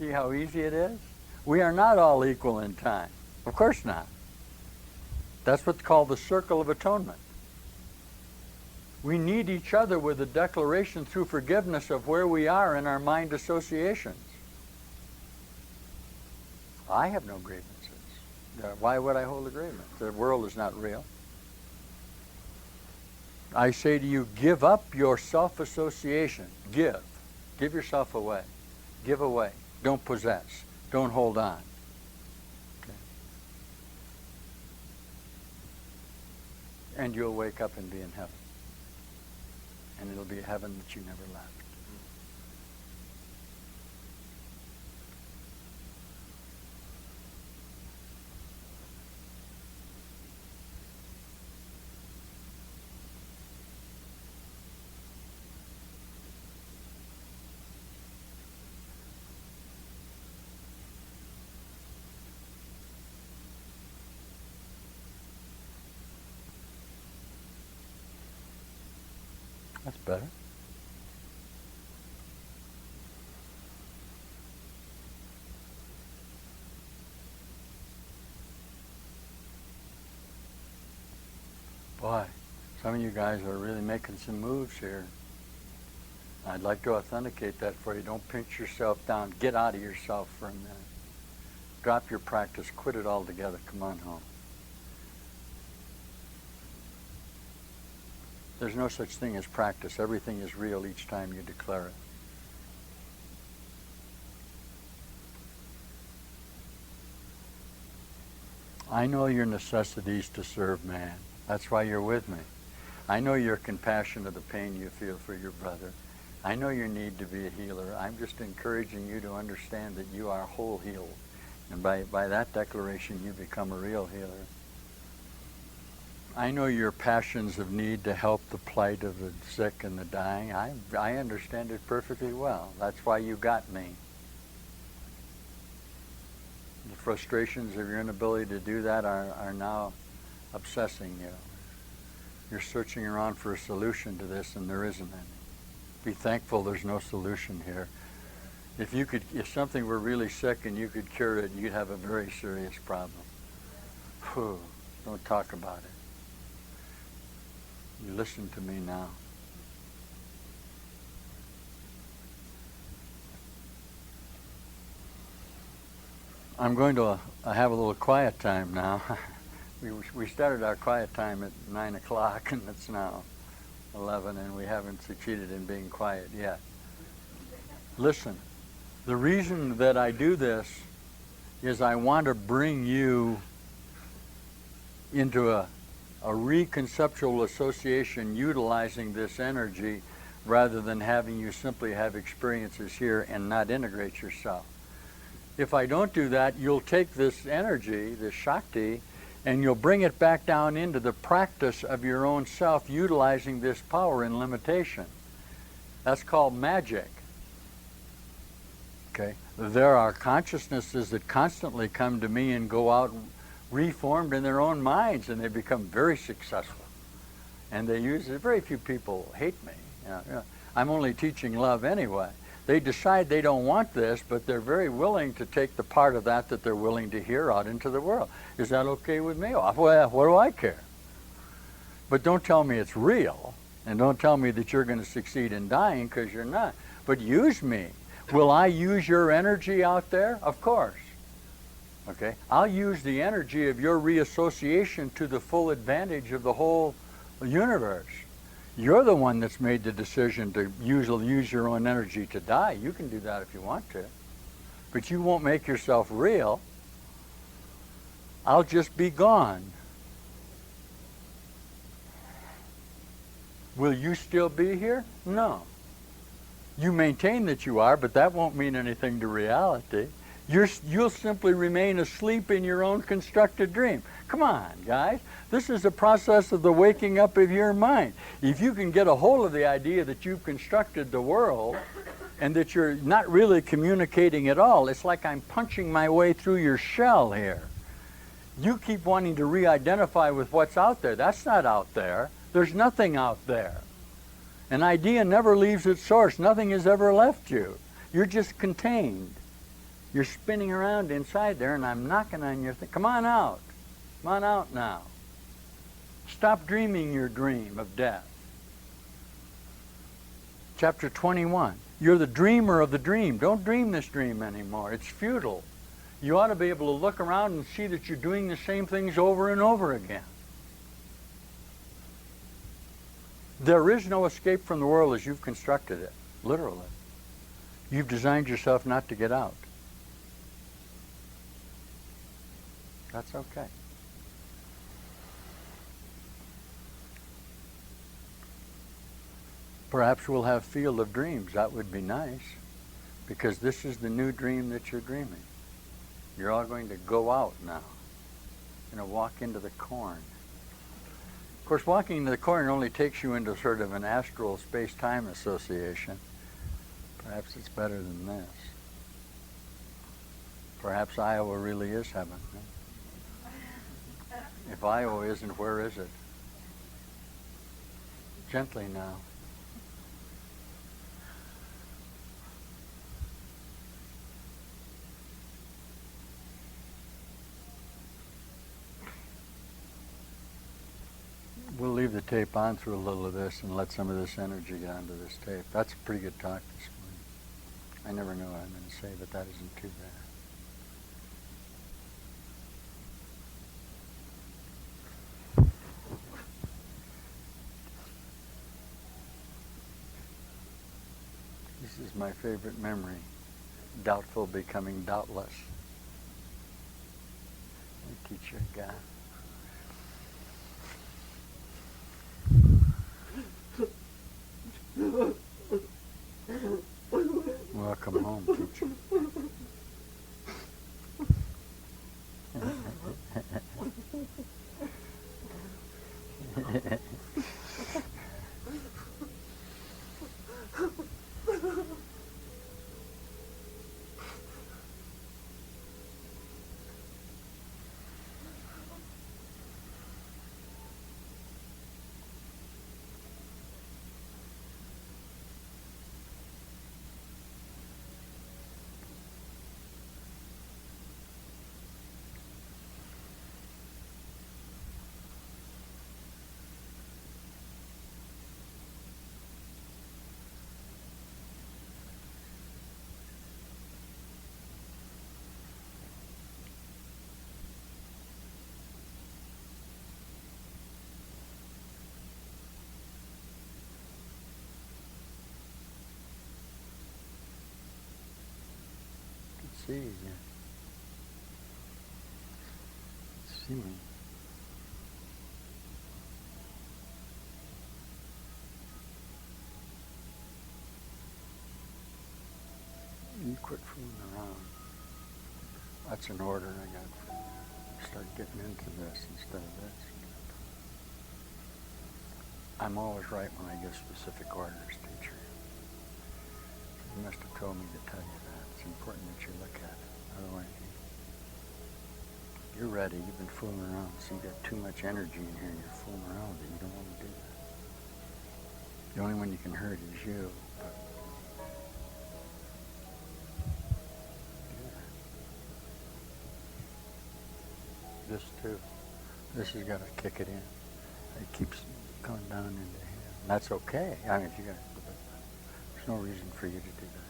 See how easy it is? We are not all equal in time. Of course not. That's what's called the circle of atonement. We need each other with a declaration through forgiveness of where we are in our mind associations. I have no grievances. Why would I hold a grievance? The world is not real. I say to you, give up your self-association. Give. Give yourself away. Give away. Don't possess. Don't hold on. Okay. And you'll wake up and be in heaven. And it'll be a heaven that you never left. That's better. Boy, some of you guys are really making some moves here. I'd like to authenticate that for you. Don't pinch yourself down. Get out of yourself for a minute. Drop your practice. Quit it altogether. Come on home. There's no such thing as practice. Everything is real each time you declare it. I know your necessities to serve man. That's why you're with me. I know your compassion of the pain you feel for your brother. I know your need to be a healer. I'm just encouraging you to understand that you are whole healed. And by that declaration, you become a real healer. I know your passions of need to help the plight of the sick and the dying. I understand it perfectly well. That's why you got me. The frustrations of your inability to do that are now obsessing you. You're searching around for a solution to this, and there isn't any. Be thankful there's no solution here. If something were really sick and you could cure it, you'd have a very serious problem. Whew, don't talk about it. You listen to me now. I'm going to have a little quiet time now. We started our quiet time at 9 o'clock, and it's now 11, and we haven't succeeded in being quiet yet. Listen, the reason that I do this is I want to bring you into a reconceptual association utilizing this energy rather than having you simply have experiences here and not integrate yourself. If I don't do that, you'll take this energy, this Shakti, and you'll bring it back down into the practice of your own self utilizing this power in limitation. That's called magic. Okay? There are consciousnesses that constantly come to me and go out reformed in their own minds, and they become very successful. And they use it. Very few people hate me. I'm only teaching love anyway. They decide they don't want this, but they're very willing to take the part of that they're willing to hear out into the world. Is that okay with me? Well, what do I care? But don't tell me it's real, and don't tell me that you're going to succeed in dying, because you're not. But use me. Will I use your energy out there? Of course. Okay? I'll use the energy of your reassociation to the full advantage of the whole universe. You're the one that's made the decision to use your own energy to die. You can do that if you want to. But you won't make yourself real. I'll just be gone. Will you still be here? No. You maintain that you are, but that won't mean anything to reality. You'll simply remain asleep in your own constructed dream. Come on, guys. This is a process of the waking up of your mind. If you can get a hold of the idea that you've constructed the world and that you're not really communicating at all, it's like I'm punching my way through your shell here. You keep wanting to re-identify with what's out there. That's not out there. There's nothing out there. An idea never leaves its source. Nothing has ever left you. You're just contained. You're spinning around inside there, and I'm knocking on your thing. Come on out. Come on out now. Stop dreaming your dream of death. Chapter 21. You're the dreamer of the dream. Don't dream this dream anymore. It's futile. You ought to be able to look around and see that you're doing the same things over and over again. There is no escape from the world as you've constructed it, literally. You've designed yourself not to get out. That's okay. Perhaps we'll have field of dreams. That would be nice, because this is the new dream that you're dreaming. You're all going to go out now. You're going to walk into the corn. Of course, walking into the corn only takes you into sort of an astral space-time association. Perhaps it's better than this. Perhaps Iowa really is heaven. If Iowa isn't, where is it? Gently now. We'll leave the tape on through a little of this and let some of this energy get onto this tape. That's a pretty good talk this morning. I never know what I'm going to say, but that isn't too bad. This is my favorite memory. Doubtful becoming doubtless. I teach you a guy. Welcome home, teacher. See you. See me. You quit fooling around. That's an order I got for you. Start getting into this instead of this. I'm always right when I give specific orders, teacher. You must have told me to tell you that. It's important that you look at it. Otherwise, you're ready. You've been fooling around. So you got too much energy in here and you're fooling around with it. You don't want to do that. The only one you can hurt is you. But this too. This has got to kick it in. It keeps going down into here. And that's okay. I mean, if you got, there's no reason for you to do that.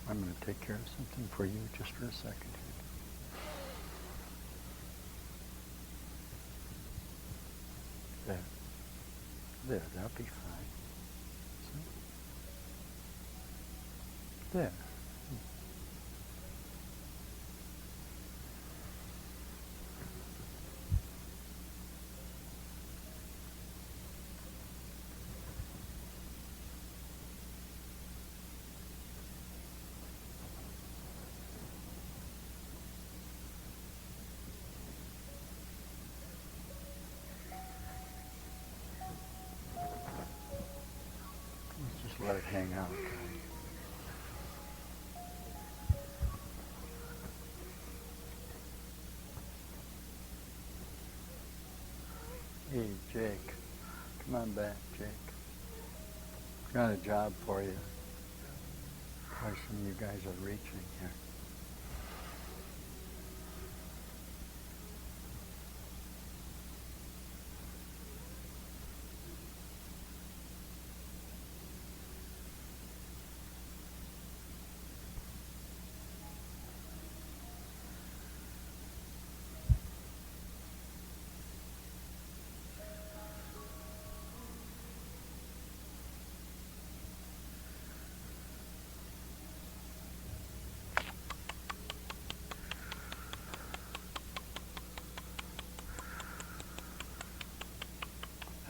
I'm going to take care of something for you just for a second here. There, that'll be fine. See? There. Let it hang out. Hey, Jake. Come on back, Jake. Got a job for you. Why some of you guys are reaching here.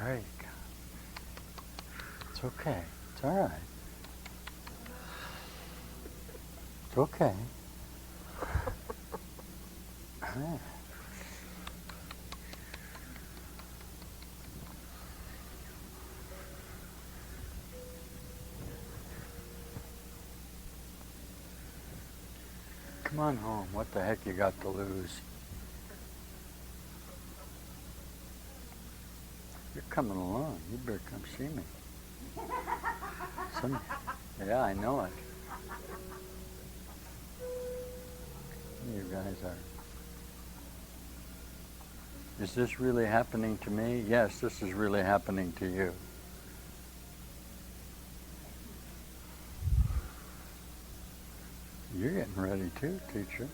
There you go. It's okay. It's all right. It's okay. Ah. Come on home. What the heck you got to lose? You're coming along. You better come see me. Yeah, I know it. You guys are. Is this really happening to me? Yes, this is really happening to you. You're getting ready too, teacher.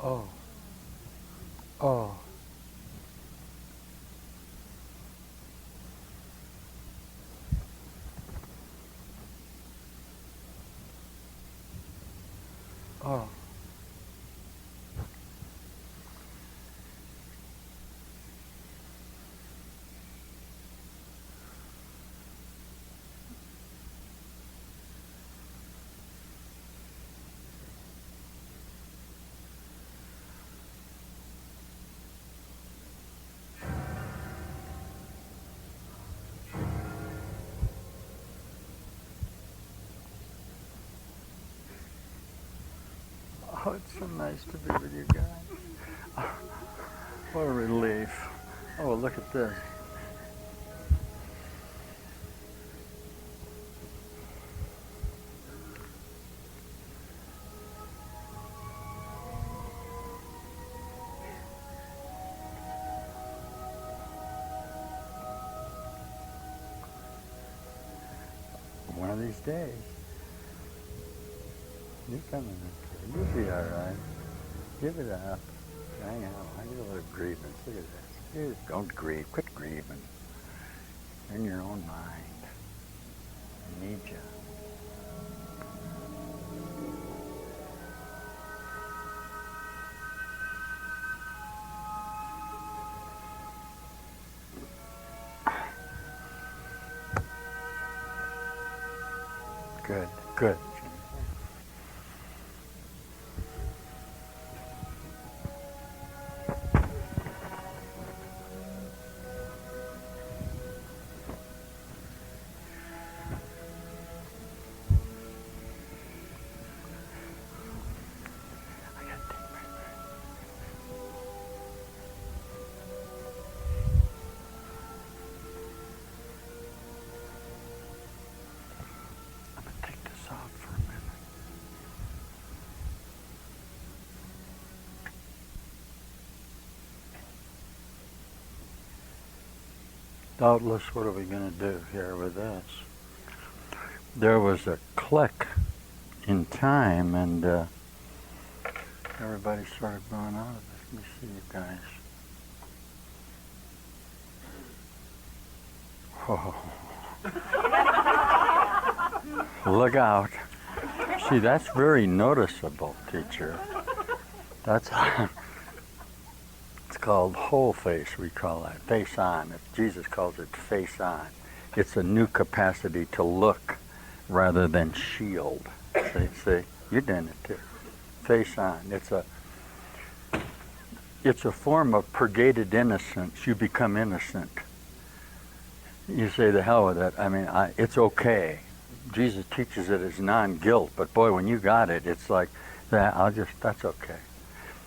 Oh. Oh. Oh. Oh, it's so nice to be with you guys. Oh, what a relief. Oh, look at this. One of these days, you're coming up here. You'll be all right. Give it up. Hang on. I get a little grievance. Look at this. You don't grieve. Quit grieving. You're in your own mind. I need you. Good. Good. Doubtless, what are we going to do here with this? There was a click in time, and everybody's sort of gone out of it. Let me see you guys. Oh. Look out. See, that's very noticeable, teacher. That's it's called whole face, we call that. Face on. If Jesus calls it face on. It's a new capacity to look rather than shield. See, you're doing it too. face on. It's a form of purgated innocence. You become innocent. You say, the hell with it. I mean, it's okay. Jesus teaches it as non-guilt, but boy, when you got it, it's like, that's okay.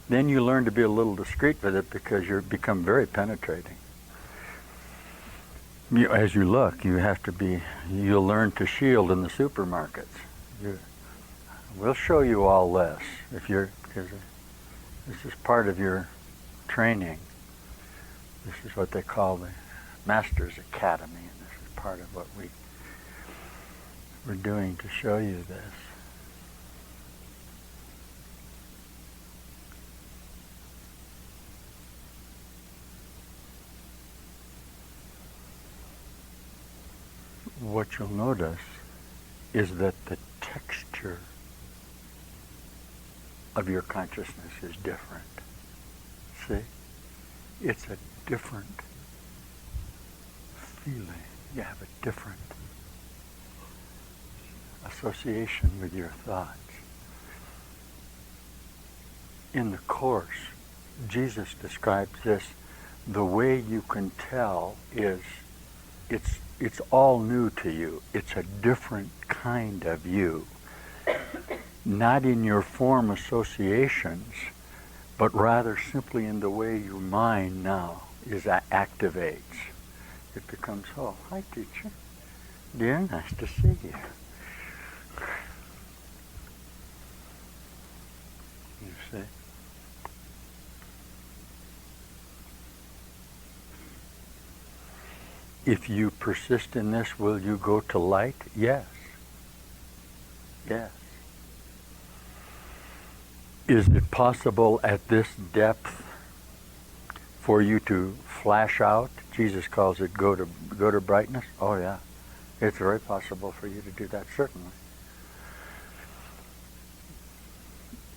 Then you learn to be a little discreet with it because you become very penetrating. As you look, you'll learn to shield in the supermarkets. We'll show you all this because this is part of your training. This is what they call the Master's Academy, and this is part of what we're doing to show you this. What you'll notice is that the texture of your consciousness is different. See? It's a different feeling. You have a different association with your thoughts. In the Course, Jesus describes this. The way you can tell is it's all new to you. It's a different kind of you. Not in your form associations, but rather simply in the way your mind now activates. It becomes, oh, hi teacher. Dear, nice to see you. You see? If you persist in this, will you go to light? Yes. Yes. Is it possible at this depth for you to flash out? Jesus calls it go to brightness. Oh yeah. It's very possible for you to do that, certainly.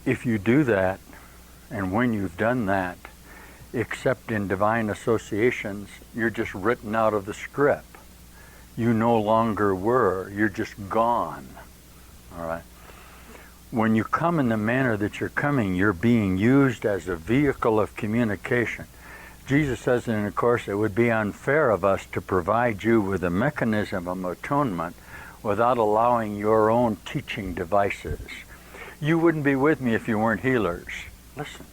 If you do that, and when you've done that, except in divine associations, you're just written out of the script. You no longer were, you're just gone. All right? When you come in the manner that you're coming, you're being used as a vehicle of communication. Jesus says in the Course, it would be unfair of us to provide you with a mechanism of atonement without allowing your own teaching devices. You wouldn't be with me if you weren't healers. Listen.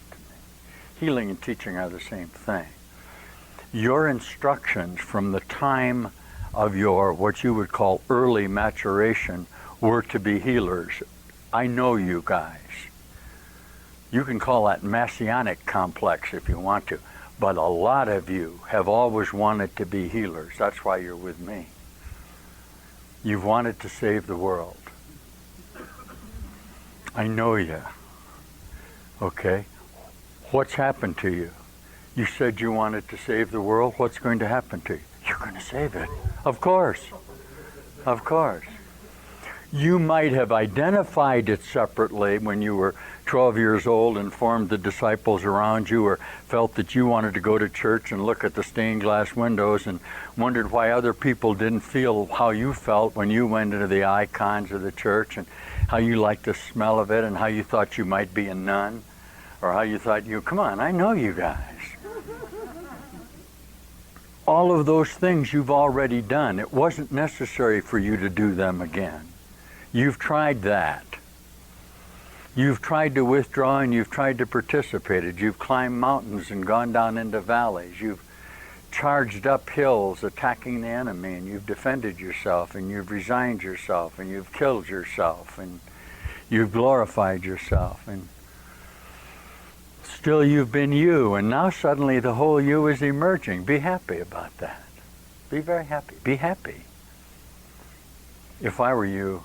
Healing and teaching are the same thing. Your instructions from the time of your, what you would call early maturation, were to be healers. I know you guys. You can call that messianic complex if you want to, but a lot of you have always wanted to be healers. That's why you're with me. You've wanted to save the world. I know you. Okay? What's happened to you? You said you wanted to save the world. What's going to happen to you? You're going to save it. Of course. Of course. You might have identified it separately when you were 12 years old and formed the disciples around you, or felt that you wanted to go to church and look at the stained glass windows and wondered why other people didn't feel how you felt when you went into the icons of the church, and how you liked the smell of it, and how you thought you might be a nun. Or how you thought come on, I know you guys. All of those things you've already done. It wasn't necessary for you to do them again. You've tried that. You've tried to withdraw and you've tried to participate. You've climbed mountains and gone down into valleys. You've charged up hills attacking the enemy, and you've defended yourself, and you've resigned yourself, and you've killed yourself, and you've glorified yourself, and still you've been you, and now suddenly the whole you is emerging. Be happy about that. Be very happy. Be happy. If I were you,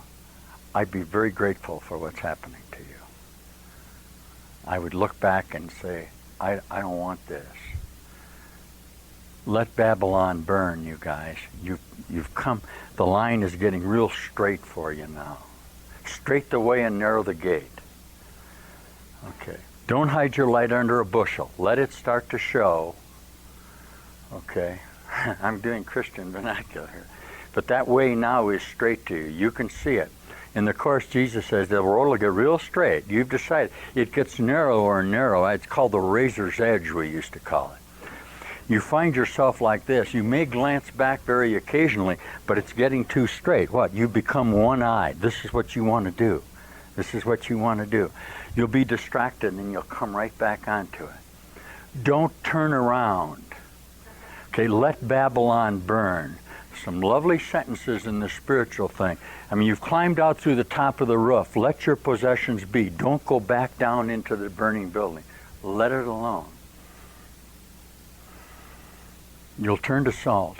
I'd be very grateful for what's happening to you. I would look back and say, I don't want this. Let Babylon burn, you guys. You've come, the line is getting real straight for you now. Straight the way and narrow the gate. Okay. Don't hide your light under a bushel. Let it start to show. Okay. I'm doing Christian vernacular here. But that way now is straight to you. You can see it. In the Course, Jesus says the road will get real straight. You've decided. It gets narrower and narrower. It's called the razor's edge, we used to call it. You find yourself like this. You may glance back very occasionally, but it's getting too straight. What? You become one-eyed. This is what you want to do. This is what you want to do. You'll be distracted and you'll come right back onto it. Don't turn around. Okay, let Babylon burn. Some lovely sentences in the spiritual thing. I mean, you've climbed out through the top of the roof. Let your possessions be. Don't go back down into the burning building. Let it alone. You'll turn to salt,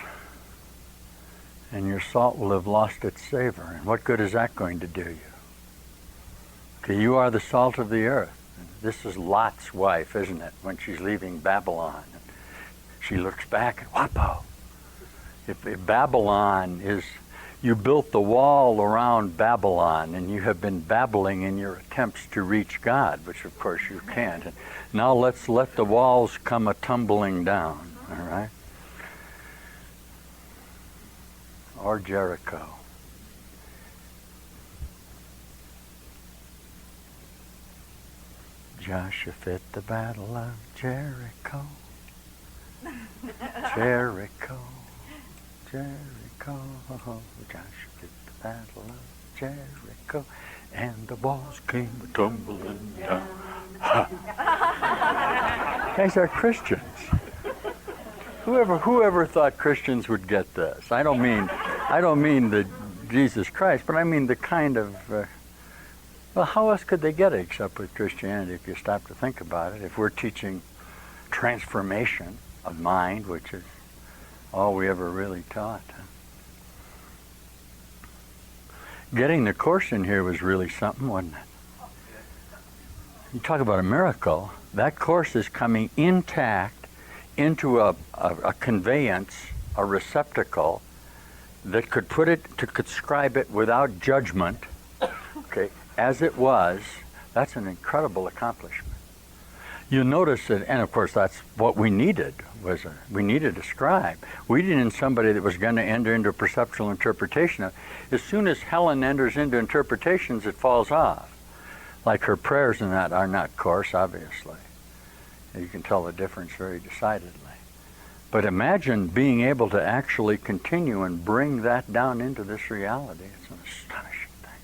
and your salt will have lost its savor. And what good is that going to do you? Okay, you are the salt of the earth. This is Lot's wife, isn't it, when she's leaving Babylon. She looks back and, whoppo. If Babylon is, you built the wall around Babylon, and you have been babbling in your attempts to reach God, which of course you can't. And now let's let the walls come a-tumbling down, all right? Or Jericho. Joshua fit the battle of Jericho. Jericho, Jericho. Joshua fit the battle of Jericho, and the walls came tumbling down. Guys are Christians. Whoever thought Christians would get this? I don't mean the Jesus Christ, but I mean the kind of. Well, how else could they get it except with Christianity? If you stop to think about it, if we're teaching transformation of mind, which is all we ever really taught. Getting the Course in here was really something, wasn't it? You talk about a miracle. That Course is coming intact into a conveyance, a receptacle that could could scribe it without judgment, okay, as it was. That's an incredible accomplishment. You notice that, and of course that's what we needed, we needed a scribe. We needed somebody that was going to enter into perceptual interpretation. As soon as Helen enters into interpretations, it falls off. Like her prayers and that are not Course, obviously. You can tell the difference very decidedly. But imagine being able to actually continue and bring that down into this reality. It's an astonishing thing.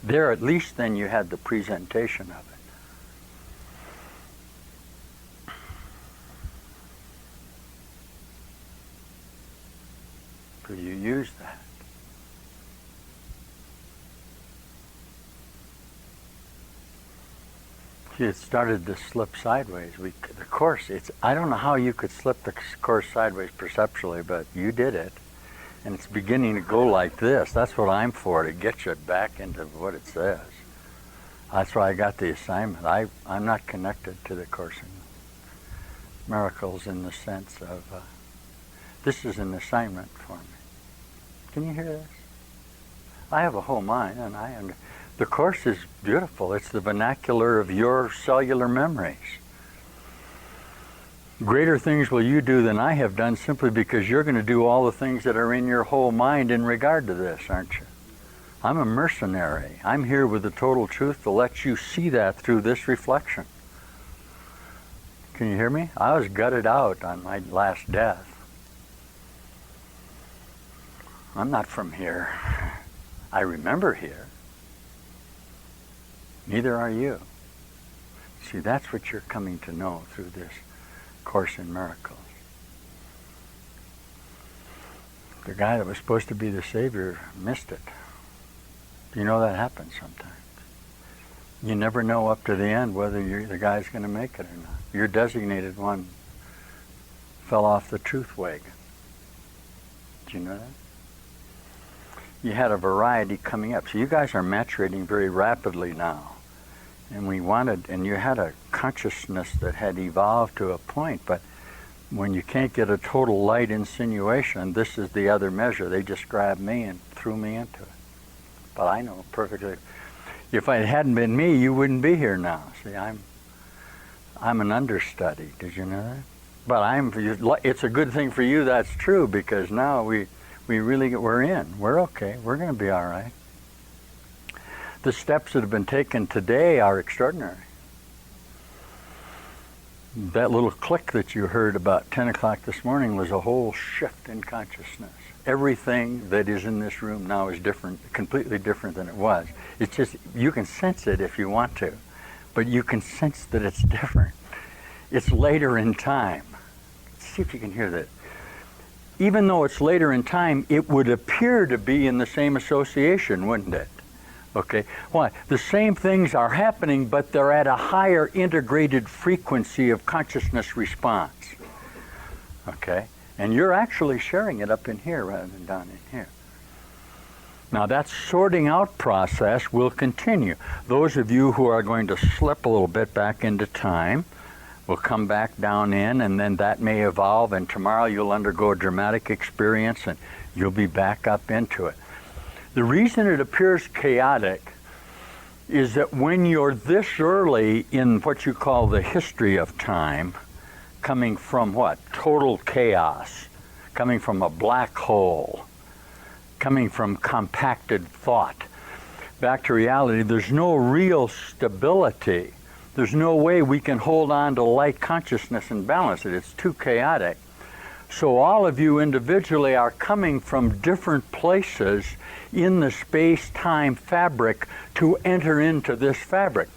There, at least then you had the presentation of it. So you use that. It started to slip sideways. The Course, I don't know how you could slip the Course sideways perceptually, but you did it. And it's beginning to go like this. That's what I'm for, to get you back into what it says. That's why I got the assignment. I'm not connected to the Course in Miracles in the sense of, this is an assignment for me. Can you hear this? I have a whole mind, and the Course is beautiful. It's the vernacular of your cellular memories. Greater things will you do than I have done, simply because you're going to do all the things that are in your whole mind in regard to this, aren't you? I'm a mercenary. I'm here with the total truth to let you see that through this reflection. Can you hear me? I was gutted out on my last death. I'm not from here. I remember here. Neither are you. See, that's what you're coming to know through this Course in Miracles. The guy that was supposed to be the Savior missed it. You know that happens sometimes. You never know up to the end whether the guy's going to make it or not. Your designated one fell off the truth wagon. Did you know that? You had a variety coming up. So you guys are maturating very rapidly now. And you had a consciousness that had evolved to a point, but when you can't get a total light insinuation, this is the other measure. They just grabbed me and threw me into it. But I know perfectly. If it hadn't been me, you wouldn't be here now. See, I'm an understudy. Did you know that? But it's a good thing for you that's true, because now we we're in. We're okay. We're going to be all right. The steps that have been taken today are extraordinary. That little click that you heard about 10 o'clock this morning was a whole shift in consciousness. Everything that is in this room now is different, completely different than it was. It's just, you can sense it if you want to, but you can sense that it's different. It's later in time. Let's see if you can hear that. Even though it's later in time, it would appear to be in the same association, wouldn't it? Okay, why? The same things are happening, but they're at a higher integrated frequency of consciousness response. Okay, and you're actually sharing it up in here rather than down in here. Now that sorting out process will continue. Those of you who are going to slip a little bit back into time will come back down in, and then that may evolve, and tomorrow you'll undergo a dramatic experience and you'll be back up into it. The reason it appears chaotic is that when you're this early in what you call the history of time, coming from what? Total chaos, coming from a black hole, coming from compacted thought, back to reality, there's no real stability. There's no way we can hold on to light consciousness and balance it. It's too chaotic. So all of you individually are coming from different places in the space-time fabric to enter into this fabric.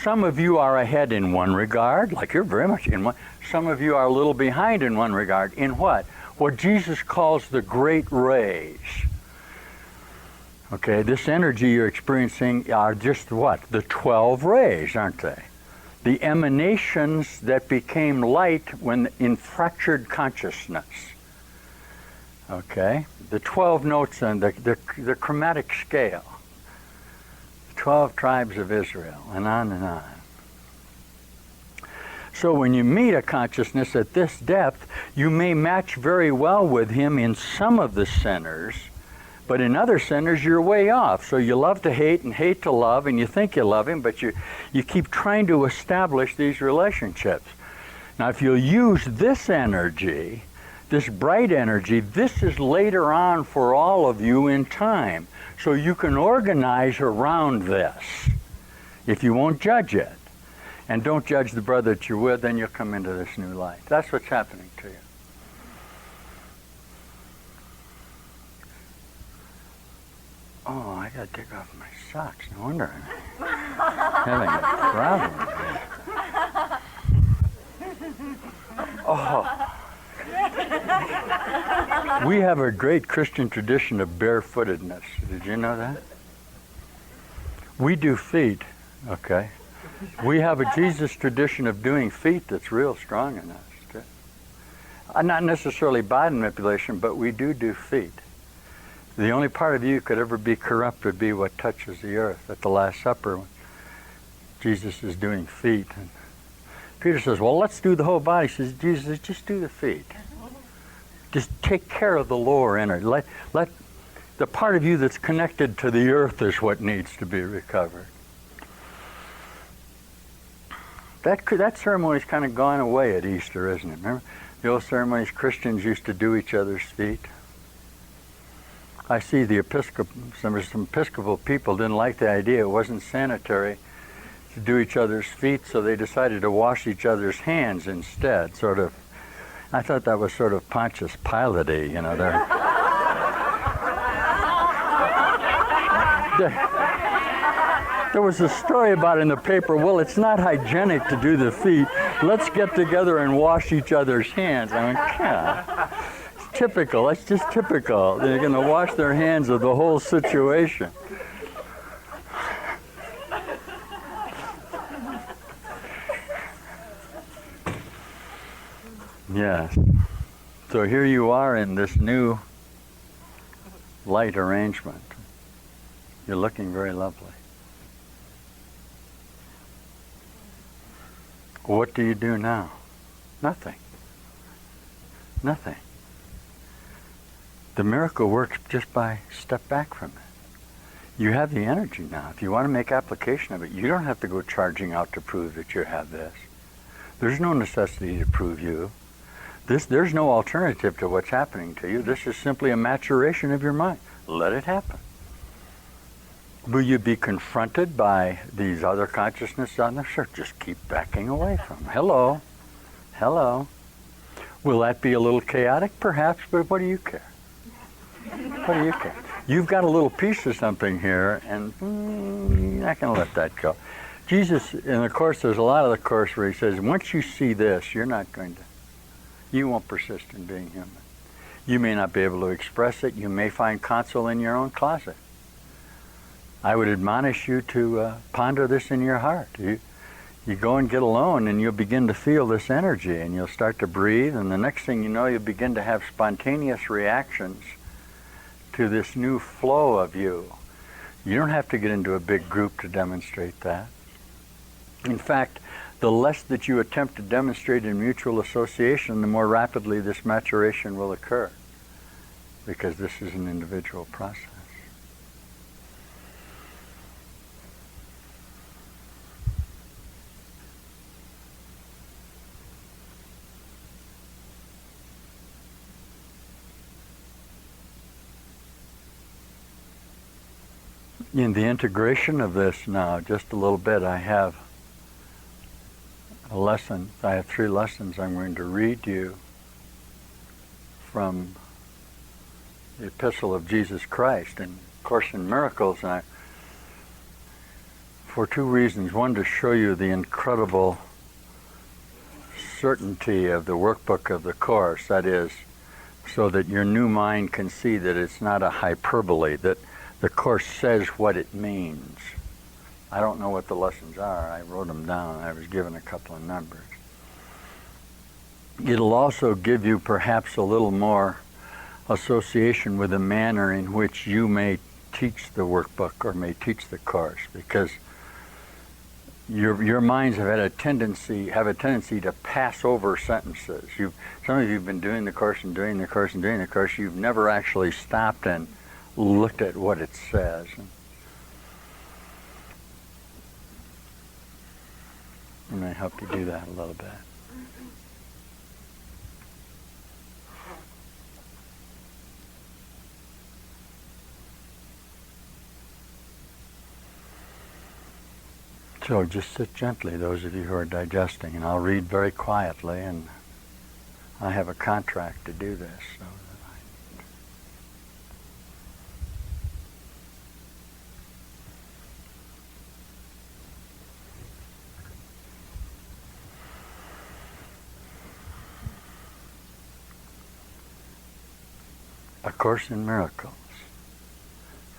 Some of you are ahead in one regard, like you're very much in one. Some of you are a little behind in one regard. In what? What Jesus calls the great rays. Okay, this energy you're experiencing are just what? The 12 rays, aren't they? The emanations that became light when in fractured consciousness. Okay, the 12 notes on the chromatic scale, the 12 tribes of Israel, and on and on. So when you meet a consciousness at this depth, you may match very well with him in some of the centers, but in other centers you're way off. So you love to hate and hate to love, and you think you love him, but you keep trying to establish these relationships. Now if you'll use this energy, this bright energy, this is later on for all of you in time. So you can organize around this if you won't judge it. And don't judge the brother that you're with, then you'll come into this new light. That's what's happening to you. Oh, I gotta take off my socks. No wonder I'm having a problem. Oh. We have a great Christian tradition of barefootedness. Did you know that? We do feet, okay? We have a Jesus tradition of doing feet that's real strong in us, too. Not necessarily body manipulation, but we do feet. The only part of you could ever be corrupt would be what touches the earth. At the Last Supper, when Jesus is doing feet. And Peter says, well, let's do the whole body. He says, Jesus, just do the feet. Just take care of the lower energy. Let the part of you that's connected to the earth is what needs to be recovered. That ceremony's kind of gone away at Easter, isn't it? Remember the old ceremonies Christians used to do each other's feet? I see some Episcopal people didn't like the idea. It wasn't sanitary to do each other's feet, so they decided to wash each other's hands instead, sort of. I thought that was sort of Pontius Pilate-y, you know. There was a story about in the paper, well, it's not hygienic to do the feet. Let's get together and wash each other's hands. I went, yeah. It's typical. That's just typical. They're going to wash their hands of the whole situation. Yes. So here you are in this new light arrangement. You're looking very lovely. What do you do now? Nothing. Nothing. The miracle works just by step back from it. You have the energy now. If you want to make application of it, you don't have to go charging out to prove that you have this. There's no necessity to prove you. There's no alternative to what's happening to you. This is simply a maturation of your mind. Let it happen. Will you be confronted by these other consciousnesses on the surface? Just keep backing away from them. Hello. Hello. Will that be a little chaotic? Perhaps, but what do you care? What do you care? You've got a little piece of something here, and you're not going to let that go. Jesus, in the Course, there's a lot of the Course where he says, once you see this, you won't persist in being human. You may not be able to express it. You may find counsel in your own closet. I would admonish you to ponder this in your heart. You go and get alone, and you'll begin to feel this energy, and you'll start to breathe, and the next thing you know, you'll begin to have spontaneous reactions to this new flow of you. You don't have to get into a big group to demonstrate that. In fact, the less that you attempt to demonstrate in mutual association, the more rapidly this maturation will occur, because this is an individual process. In the integration of this now, just a little bit, I have a lesson. I have 3 lessons I'm going to read you from the Epistle of Jesus Christ and Course in Miracles, and for 2 reasons. One, to show you the incredible certainty of the workbook of the Course, that is, so that your new mind can see that it's not a hyperbole, that the Course says what it means. I don't know what the lessons are. I wrote them down. I was given a couple of numbers. It'll also give you perhaps a little more association with the manner in which you may teach the workbook or may teach the Course, because your minds have a tendency to pass over sentences. Some of you have been doing the Course and doing the Course and doing the Course. You've never actually stopped and looked at what it says. And I hope to do that a little bit. So just sit gently, those of you who are digesting, and I'll read very quietly, and I have a contract to do this. So A Course in Miracles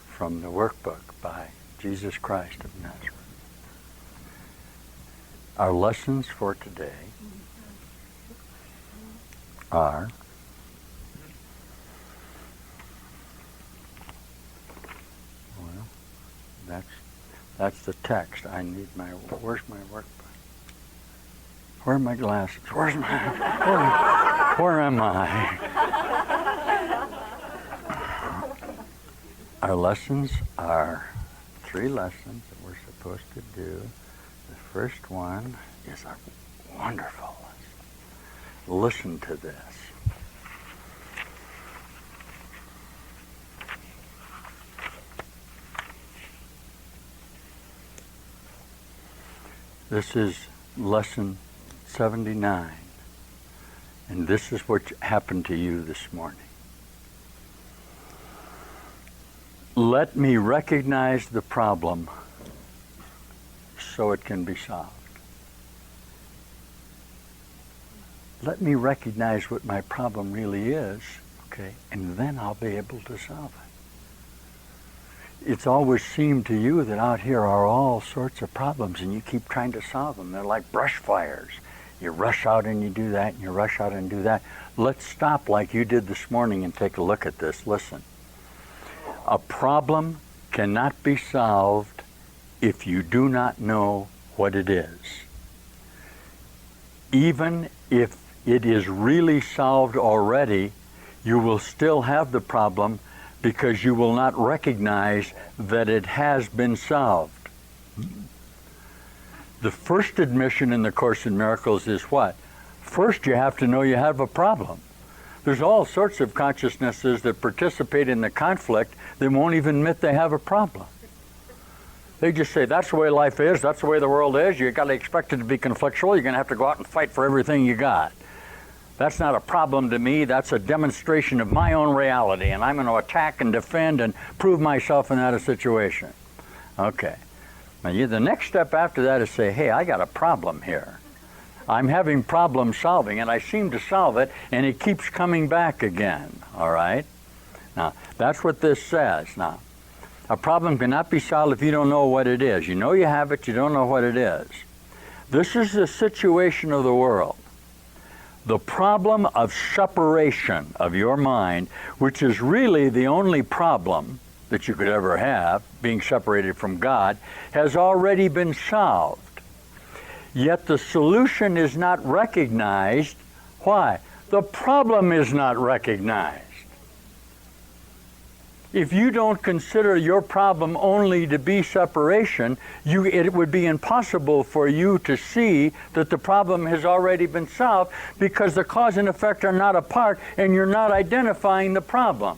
from the workbook by Jesus Christ of Nazareth. Our lessons for today are that's the text. I need where's my workbook? Where are my glasses? Where am I? Our lessons are 3 lessons that we're supposed to do. The first one is a wonderful lesson. Listen to this. This is lesson 79, and this is what happened to you this morning. Let me recognize the problem so it can be solved. Let me recognize what my problem really is, okay, and then I'll be able to solve it. It's always seemed to you that out here are all sorts of problems, and you keep trying to solve them. They're like brush fires. You rush out and you do that, and you rush out and do that. Let's stop like you did this morning and take a look at this. Listen. A problem cannot be solved if you do not know what it is. Even if it is really solved already, you will still have the problem because you will not recognize that it has been solved. The first admission in the Course in Miracles is what? First, you have to know you have a problem. There's all sorts of consciousnesses that participate in the conflict that won't even admit they have a problem. They just say, that's the way life is, that's the way the world is, you got to expect it to be conflictual, you're going to have to go out and fight for everything you got. That's not a problem to me, that's a demonstration of my own reality, and I'm going to attack and defend and prove myself in that situation. Okay. Now the next step after that is say, hey, I got a problem here. I'm having problem solving, and I seem to solve it, and it keeps coming back again, all right? Now, that's what this says. Now, a problem cannot be solved if you don't know what it is. You know you have it, you don't know what it is. This is the situation of the world. The problem of separation of your mind, which is really the only problem that you could ever have, being separated from God, has already been solved. Yet the solution is not recognized. Why? The problem is not recognized. If you don't consider your problem only to be separation, it would be impossible for you to see that the problem has already been solved, because the cause and effect are not apart and you're not identifying the problem.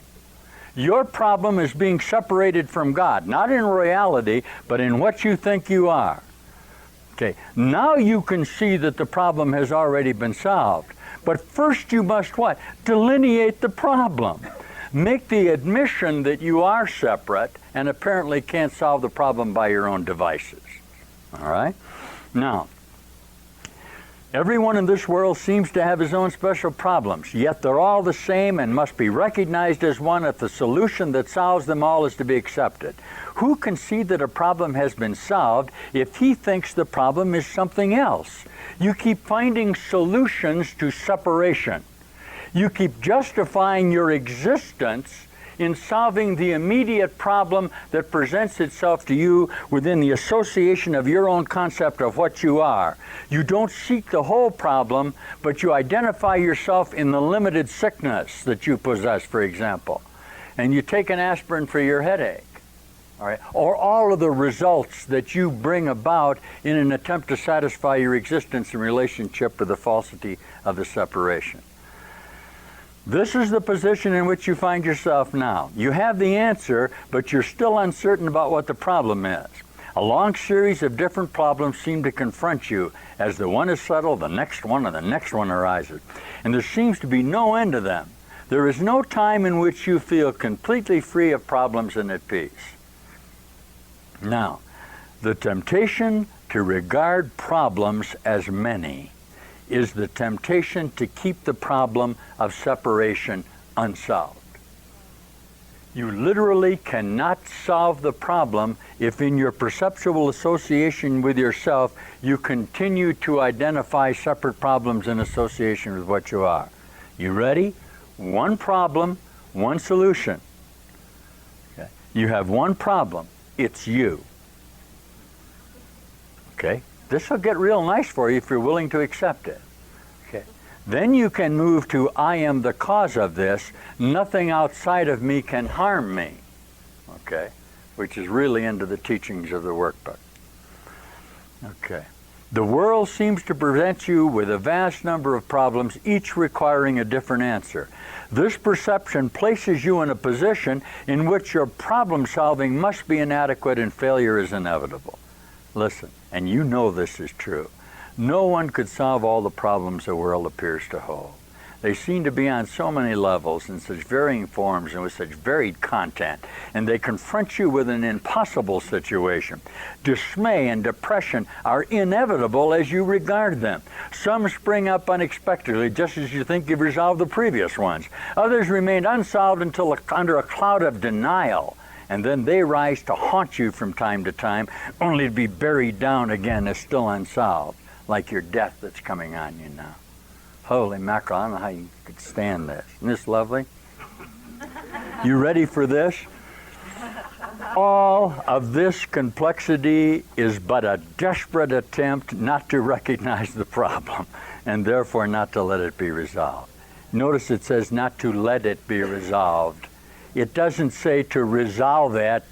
Your problem is being separated from God, not in reality, but in what you think you are. Okay, now you can see that the problem has already been solved. But first you must what? Delineate the problem. Make the admission that you are separate and apparently can't solve the problem by your own devices. All right? Now, everyone in this world seems to have his own special problems, yet they're all the same and must be recognized as one if the solution that solves them all is to be accepted. Who can see that a problem has been solved if he thinks the problem is something else? You keep finding solutions to separation. You keep justifying your existence in solving the immediate problem that presents itself to you within the association of your own concept of what you are. You don't seek the whole problem, but you identify yourself in the limited sickness that you possess, for example. And you take an aspirin for your headache, all right? Or all of the results that you bring about in an attempt to satisfy your existence in relationship with the falsity of the separation. This is the position in which you find yourself now. You have the answer, but you're still uncertain about what the problem is. A long series of different problems seem to confront you. As the one is settled, the next one and the next one arises. And there seems to be no end to them. There is no time in which you feel completely free of problems and at peace. Now, the temptation to regard problems as many is the temptation to keep the problem of separation unsolved. You literally cannot solve the problem if in your perceptual association with yourself you continue to identify separate problems in association with what you are. You ready? One problem, one solution. Okay. You have one problem. It's you. Okay? This will get real nice for you if you're willing to accept it. Okay. Then you can move to, I am the cause of this. Nothing outside of me can harm me. Okay? Which is really into the teachings of the workbook. Okay. The world seems to present you with a vast number of problems, each requiring a different answer. This perception places you in a position in which your problem solving must be inadequate and failure is inevitable. Listen, and you know this is true. No one could solve all the problems the world appears to hold. They seem to be on so many levels in such varying forms and with such varied content, and they confront you with an impossible situation. Dismay and depression are inevitable as you regard them. Some spring up unexpectedly, just as you think you've resolved the previous ones. Others remain unsolved until under a cloud of denial, and then they rise to haunt you from time to time, only to be buried down again as still unsolved, like your death that's coming on you now. Holy mackerel, I don't know how you could stand this. Isn't this lovely? You ready for this? All of this complexity is but a desperate attempt not to recognize the problem, and therefore not to let it be resolved. Notice it says not to let it be resolved. It doesn't say to resolve it.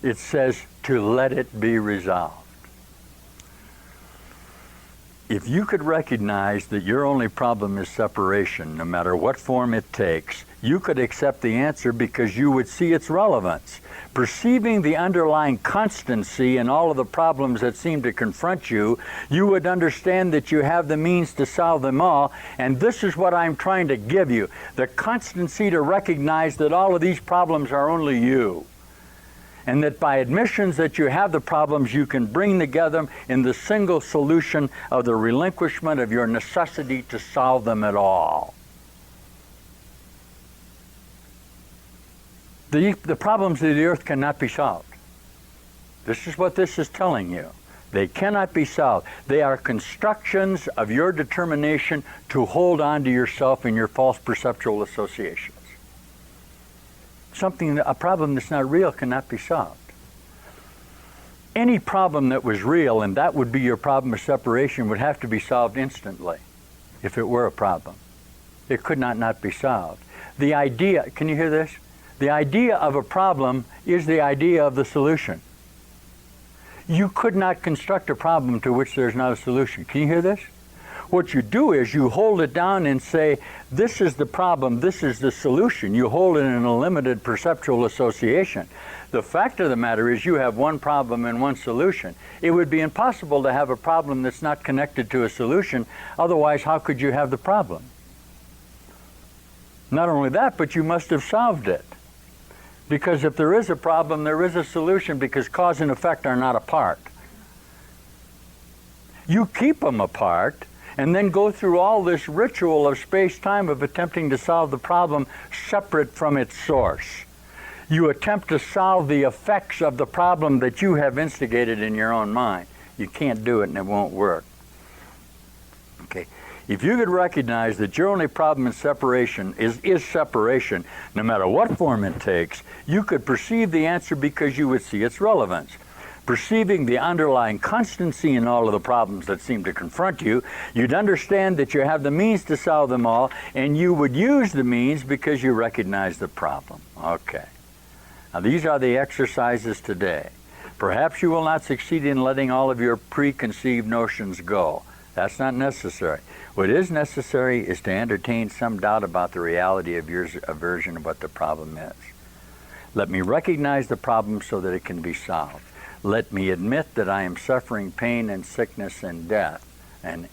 It says to let it be resolved. If you could recognize that your only problem is separation, no matter what form it takes, you could accept the answer because you would see its relevance. Perceiving the underlying constancy in all of the problems that seem to confront you, you would understand that you have the means to solve them all, and this is what I'm trying to give you, the constancy to recognize that all of these problems are only you. And that by admissions that you have the problems, you can bring together in the single solution of the relinquishment of your necessity to solve them at all. The problems of the earth cannot be solved. This is what this is telling you. They cannot be solved. They are constructions of your determination to hold on to yourself in your false perceptual associations. A problem that's not real cannot be solved. Any problem that was real, and that would be your problem of separation, would have to be solved instantly if it were a problem. It could not be solved. The idea, can you hear this? The idea of a problem is the idea of the solution. You could not construct a problem to which there's not a solution. Can you hear this? What you do is you hold it down and say, this is the problem, this is the solution. You hold it in a limited perceptual association. The fact of the matter is you have one problem and one solution. It would be impossible to have a problem that's not connected to a solution. Otherwise, how could you have the problem? Not only that, but you must have solved it. Because if there is a problem, there is a solution, because cause and effect are not apart. You keep them apart and then go through all this ritual of space-time of attempting to solve the problem separate from its source. You attempt to solve the effects of the problem that you have instigated in your own mind. You can't do it and it won't work. Okay. If you could recognize that your only problem in separation is separation, no matter what form it takes, you could perceive the answer because you would see its relevance. Perceiving the underlying constancy in all of the problems that seem to confront you, you'd understand that you have the means to solve them all, and you would use the means because you recognize the problem. Okay. Now these are the exercises today. Perhaps you will not succeed in letting all of your preconceived notions go. That's not necessary. What is necessary is to entertain some doubt about the reality of your aversion of what the problem is. Let me recognize the problem so that it can be solved. Let me admit that I am suffering pain and sickness and death, and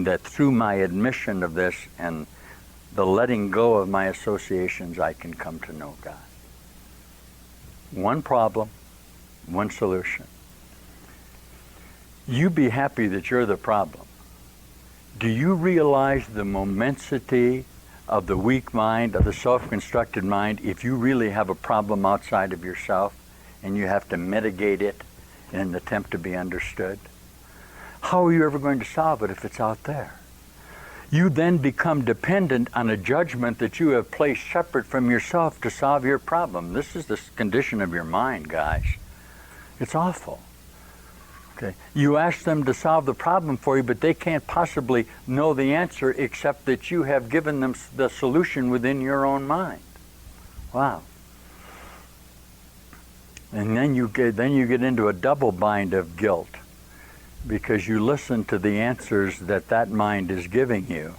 that through my admission of this and the letting go of my associations, I can come to know God. One problem, one solution. You be happy that you're the problem. Do you realize the momencity of the weak mind, of the self-constructed mind, if you really have a problem outside of yourself and you have to mitigate it in an attempt to be understood? How are you ever going to solve it if it's out there? You then become dependent on a judgment that you have placed separate from yourself to solve your problem. This is the condition of your mind, guys. It's awful. Okay. You ask them to solve the problem for you, but they can't possibly know the answer except that you have given them the solution within your own mind. Wow. And then you get into a double bind of guilt, because you listen to the answers that mind is giving you.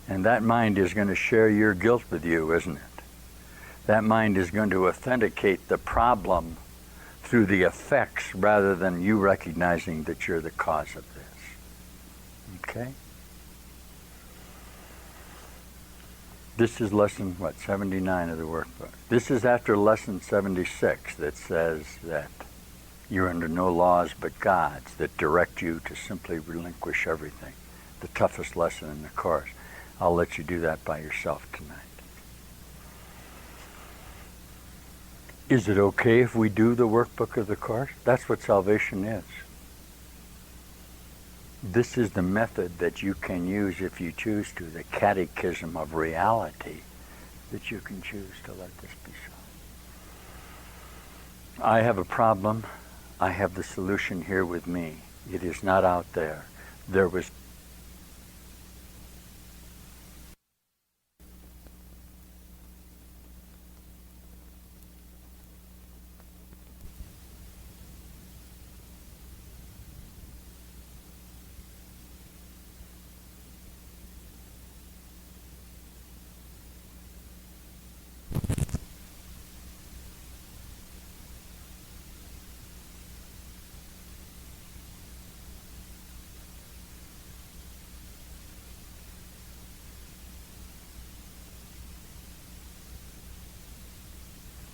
And that mind is going to share your guilt with you, isn't it? That mind is going to authenticate the problem through the effects rather than you recognizing that you're the cause of this. Okay? This is lesson, 79 of the workbook. This is after lesson 76 that says that you're under no laws but God's that direct you to simply relinquish everything. The toughest lesson in the course. I'll let you do that by yourself tonight. Is it okay if we do the workbook of the course? That's what salvation is. This is the method that you can use if you choose to, the catechism of reality that you can choose to let this be solved. I have a problem. I have the solution here with me. It is not out there. There was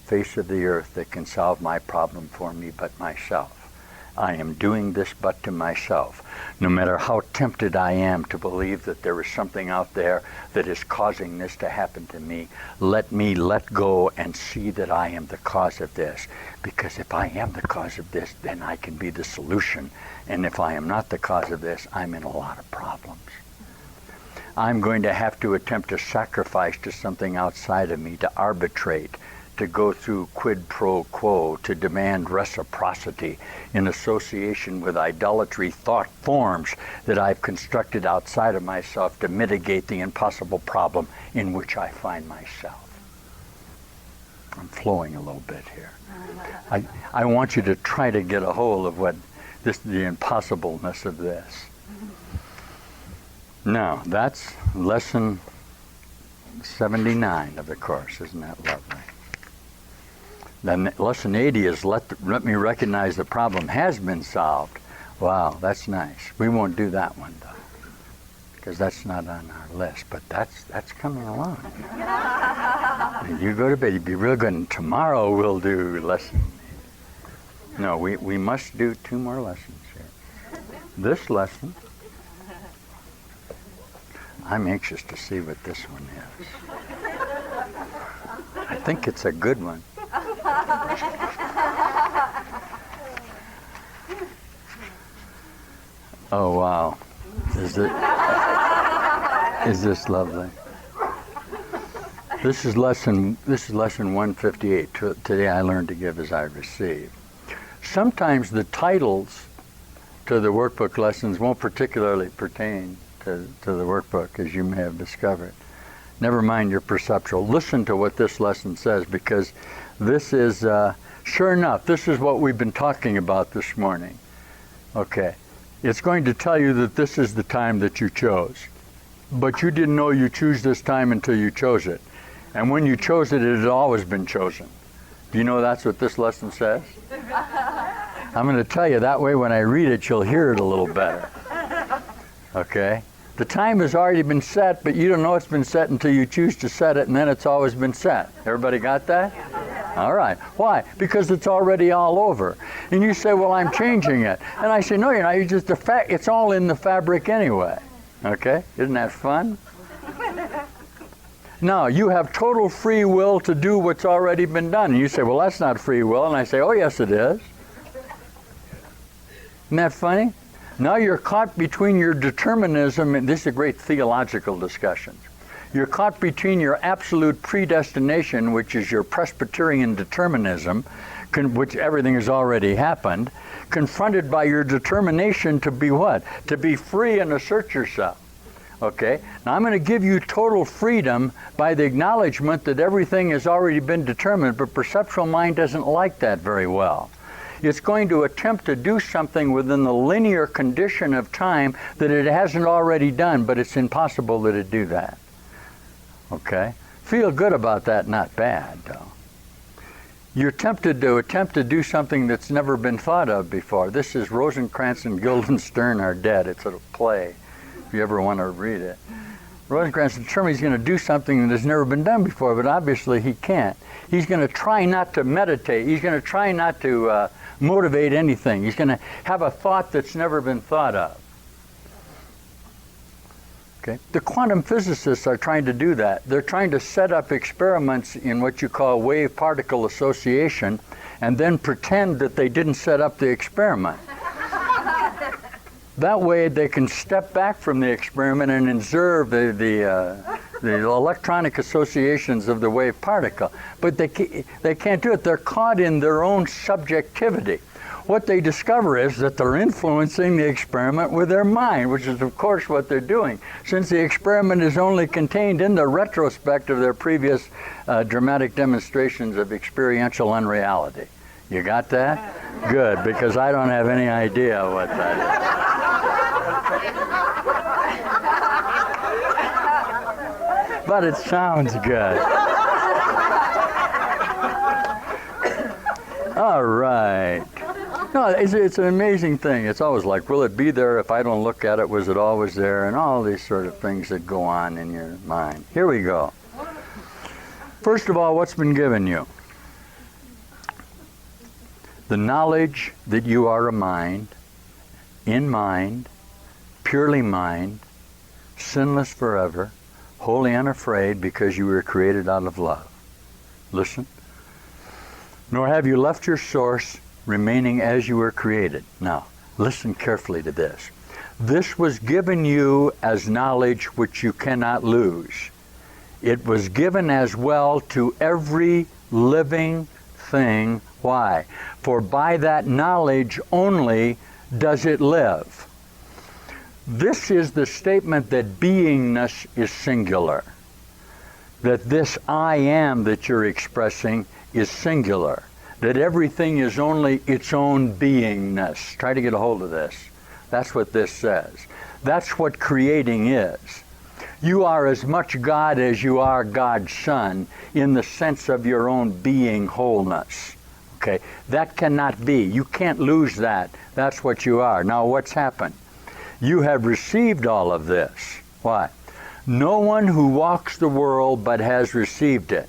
face of the earth that can solve my problem for me but myself. I am doing this but to myself. No matter how tempted I am to believe that there is something out there that is causing this to happen to me, let me let go and see that I am the cause of this. Because if I am the cause of this, then I can be the solution. And if I am not the cause of this, I'm in a lot of problems. I'm going to have to attempt to sacrifice to something outside of me, to arbitrate, to go through quid pro quo, to demand reciprocity in association with idolatry thought forms that I've constructed outside of myself to mitigate the impossible problem in which I find myself. I'm flowing a little bit here. I want you to try to get a hold of what the impossibleness of this. Now, that's lesson 79 of the course. Isn't that lovely? Then lesson 80 is let me recognize the problem has been solved. Wow, that's nice. We won't do that one though, because that's not on our list. But that's coming along. You go to bed. You be real good. And tomorrow we'll do lesson. No, we must do 2 more lessons here. This lesson. I'm anxious to see what this one is. I think it's a good one. Oh wow. Is this lovely? This is lesson 158. Today I learned to give as I receive. Sometimes the titles to the workbook lessons won't particularly pertain to the workbook, as you may have discovered. Never mind your perceptual. Listen to what this lesson says, because this is, sure enough, this is what we've been talking about this morning. Okay. It's going to tell you that this is the time that you chose. But you didn't know you choose this time until you chose it. And when you chose it, it had always been chosen. Do you know that's what this lesson says? I'm going to tell you that way when I read it, you'll hear it a little better. Okay? The time has already been set, but you don't know it's been set until you choose to set it, and then it's always been set. Everybody got that? All right. Why? Because it's already all over. And you say, well, I'm changing it. And I say, no, you're not. You're just it's all in the fabric anyway. Okay? Isn't that fun? Now, you have total free will to do what's already been done. And you say, well, that's not free will. And I say, oh, yes, it is. Isn't that funny? Now you're caught between your determinism, and this is a great theological discussion. You're caught between your absolute predestination, which is your Presbyterian determinism, which everything has already happened, confronted by your determination to be what? To be free and assert yourself. Okay? Now I'm going to give you total freedom by the acknowledgement that everything has already been determined, but perceptual mind doesn't like that very well. It's going to attempt to do something within the linear condition of time that it hasn't already done, but it's impossible that it do that. Okay? Feel good about that, not bad, though. You're tempted to attempt to do something that's never been thought of before. This is Rosencrantz and Guildenstern Are Dead. It's a play, if you ever want to read it. Rosencrantz determines he's going to do something that has never been done before, but obviously he can't. He's going to try not to meditate. He's going to try not to motivate anything. He's going to have a thought that's never been thought of. Okay? The quantum physicists are trying to do that. They're trying to set up experiments in what you call wave-particle association and then pretend that they didn't set up the experiment. That way they can step back from the experiment and observe the electronic associations of the wave particle. But they can't do it. They're caught in their own subjectivity. What they discover is that they're influencing the experiment with their mind, which is of course what they're doing, since the experiment is only contained in the retrospect of their previous dramatic demonstrations of experiential unreality. You got that? Good, because I don't have any idea what that is. But it sounds good. All right. No, it's an amazing thing. It's always like, will it be there if I don't look at it? Was it always there? And all these sort of things that go on in your mind. Here we go. First of all, what's been given you? The knowledge that you are a mind, in mind, purely mind, sinless forever, wholly unafraid because you were created out of love. Listen. Nor have you left your source, remaining as you were created. Now, listen carefully to this. This was given you as knowledge which you cannot lose. It was given as well to every living thing. Why? For by that knowledge only does it live. This is the statement that beingness is singular. That this I am that you're expressing is singular. That everything is only its own beingness. Try to get a hold of this. That's what this says. That's what creating is. You are as much God as you are God's Son in the sense of your own being wholeness. Okay? That cannot be. You can't lose that. That's what you are. Now what's happened? You have received all of this. Why? No one who walks the world but has received it.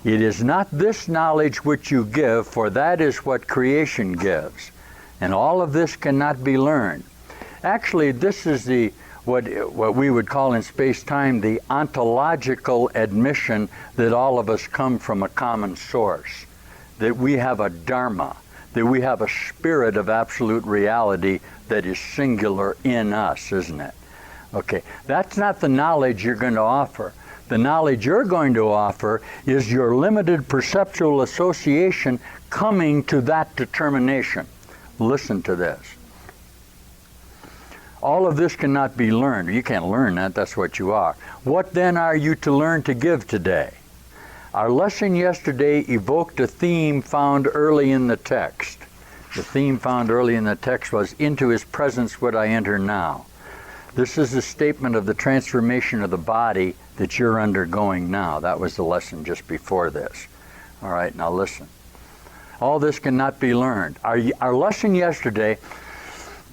It is not this knowledge which you give, for that is what creation gives. And all of this cannot be learned. Actually, this is what we would call in space-time the ontological admission that all of us come from a common source. That we have a dharma, that we have a spirit of absolute reality that is singular in us, isn't it? Okay, that's not the knowledge you're going to offer. The knowledge you're going to offer is your limited perceptual association coming to that determination. Listen to this. All of this cannot be learned. You can't learn that. That's what you are. What then are you to learn to give today? Our lesson yesterday evoked a theme found early in the text. The theme found early in the text was, into his presence would I enter now. This is a statement of the transformation of the body that you're undergoing now. That was the lesson just before this. All right, now listen. All this cannot be learned. Our lesson yesterday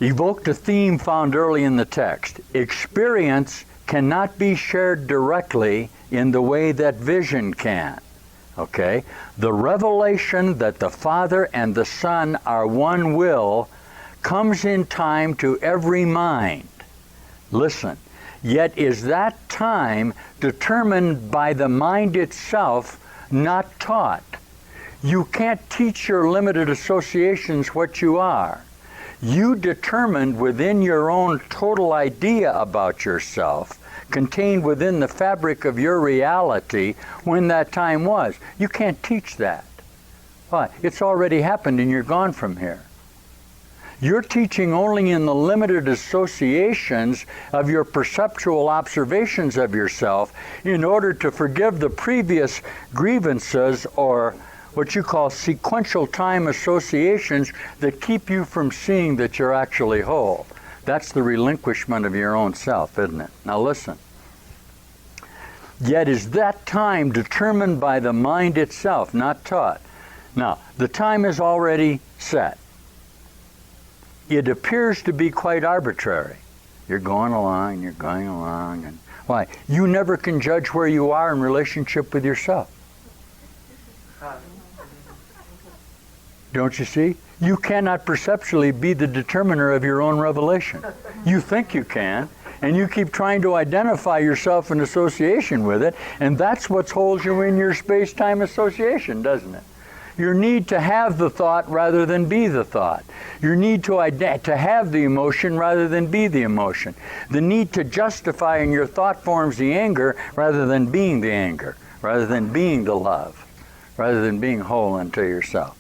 evoked a theme found early in the text. Experience cannot be shared directly in the way that vision can. Okay? The revelation that the Father and the Son are one will comes in time to every mind. Listen, yet is that time determined by the mind itself, not taught. You can't teach your limited associations what you are. You determined within your own total idea about yourself, contained within the fabric of your reality, when that time was. You can't teach that. Why? It's already happened and you're gone from here. You're teaching only in the limited associations of your perceptual observations of yourself in order to forgive the previous grievances or what you call sequential time associations that keep you from seeing that you're actually whole. That's the relinquishment of your own self, isn't it? Now listen. Yet is that time determined by the mind itself, not taught. Now, the time is already set. It appears to be quite arbitrary. You're going along, you're going along, and why? You never can judge where you are in relationship with yourself. Don't you see? You cannot perceptually be the determiner of your own revelation. You think you can, and you keep trying to identify yourself in association with it, and that's what holds you in your space-time association, doesn't it? Your need to have the thought rather than be the thought. Your need to have the emotion rather than be the emotion. The need to justify in your thought forms the anger rather than being the anger, rather than being the love, rather than being whole unto yourself.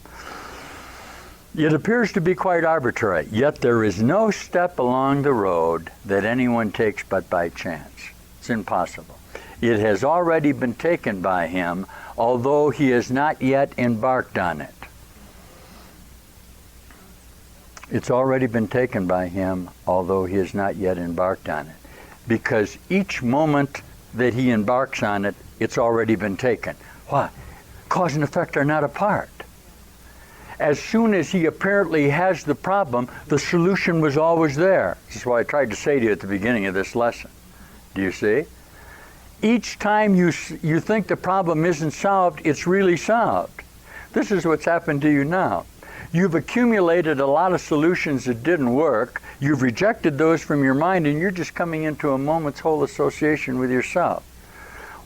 It appears to be quite arbitrary, yet there is no step along the road that anyone takes but by chance. It's impossible. It has already been taken by him, although he has not yet embarked on it. It's already been taken by him, although he has not yet embarked on it. Because each moment that he embarks on it, it's already been taken. Why? Cause and effect are not apart. As soon as he apparently has the problem, the solution was always there. This is what I tried to say to you at the beginning of this lesson. Do you see? Each time you think the problem isn't solved, it's really solved. This is what's happened to you now. You've accumulated a lot of solutions that didn't work. You've rejected those from your mind, and you're just coming into a moment's whole association with yourself.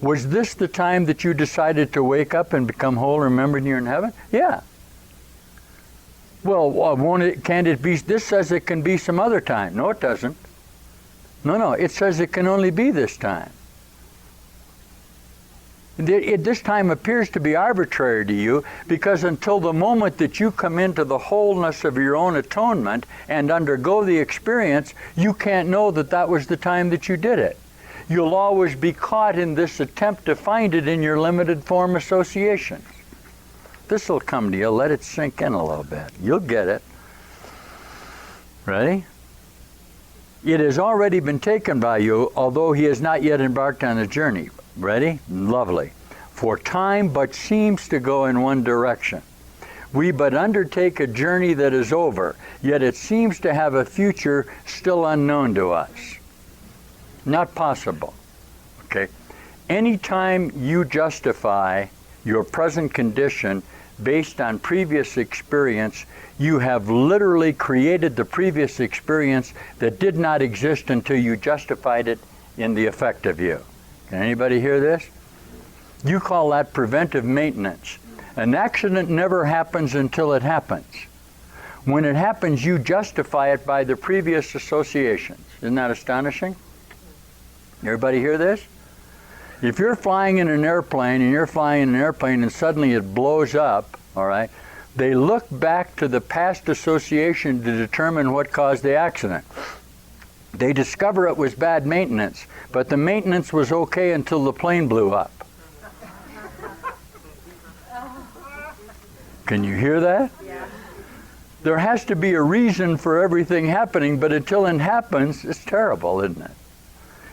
Was this the time that you decided to wake up and become whole, remembered you're in heaven? Yeah. Well, can't it be? This says it can be some other time. No, it doesn't. No, it says it can only be this time. This time appears to be arbitrary to you because until the moment that you come into the wholeness of your own atonement and undergo the experience, you can't know that that was the time that you did it. You'll always be caught in this attempt to find it in your limited form associations. This will come to you. Let it sink in a little bit. You'll get it. Ready? It has already been taken by you, although he has not yet embarked on the journey. Ready? Lovely. For time but seems to go in one direction. We but undertake a journey that is over, yet it seems to have a future still unknown to us. Not possible. Okay? Anytime you justify your present condition based on previous experience, you have literally created the previous experience that did not exist until you justified it in the effect of you. Can anybody hear this? You call that preventive maintenance. An accident never happens until it happens. When it happens, you justify it by the previous associations. Isn't that astonishing? Everybody hear this? If you're flying in an airplane and suddenly it blows up, all right, they look back to the past association to determine what caused the accident. They discover it was bad maintenance, but the maintenance was okay until the plane blew up. Can you hear that? Yeah. There has to be a reason for everything happening, but until it happens, it's terrible, isn't it?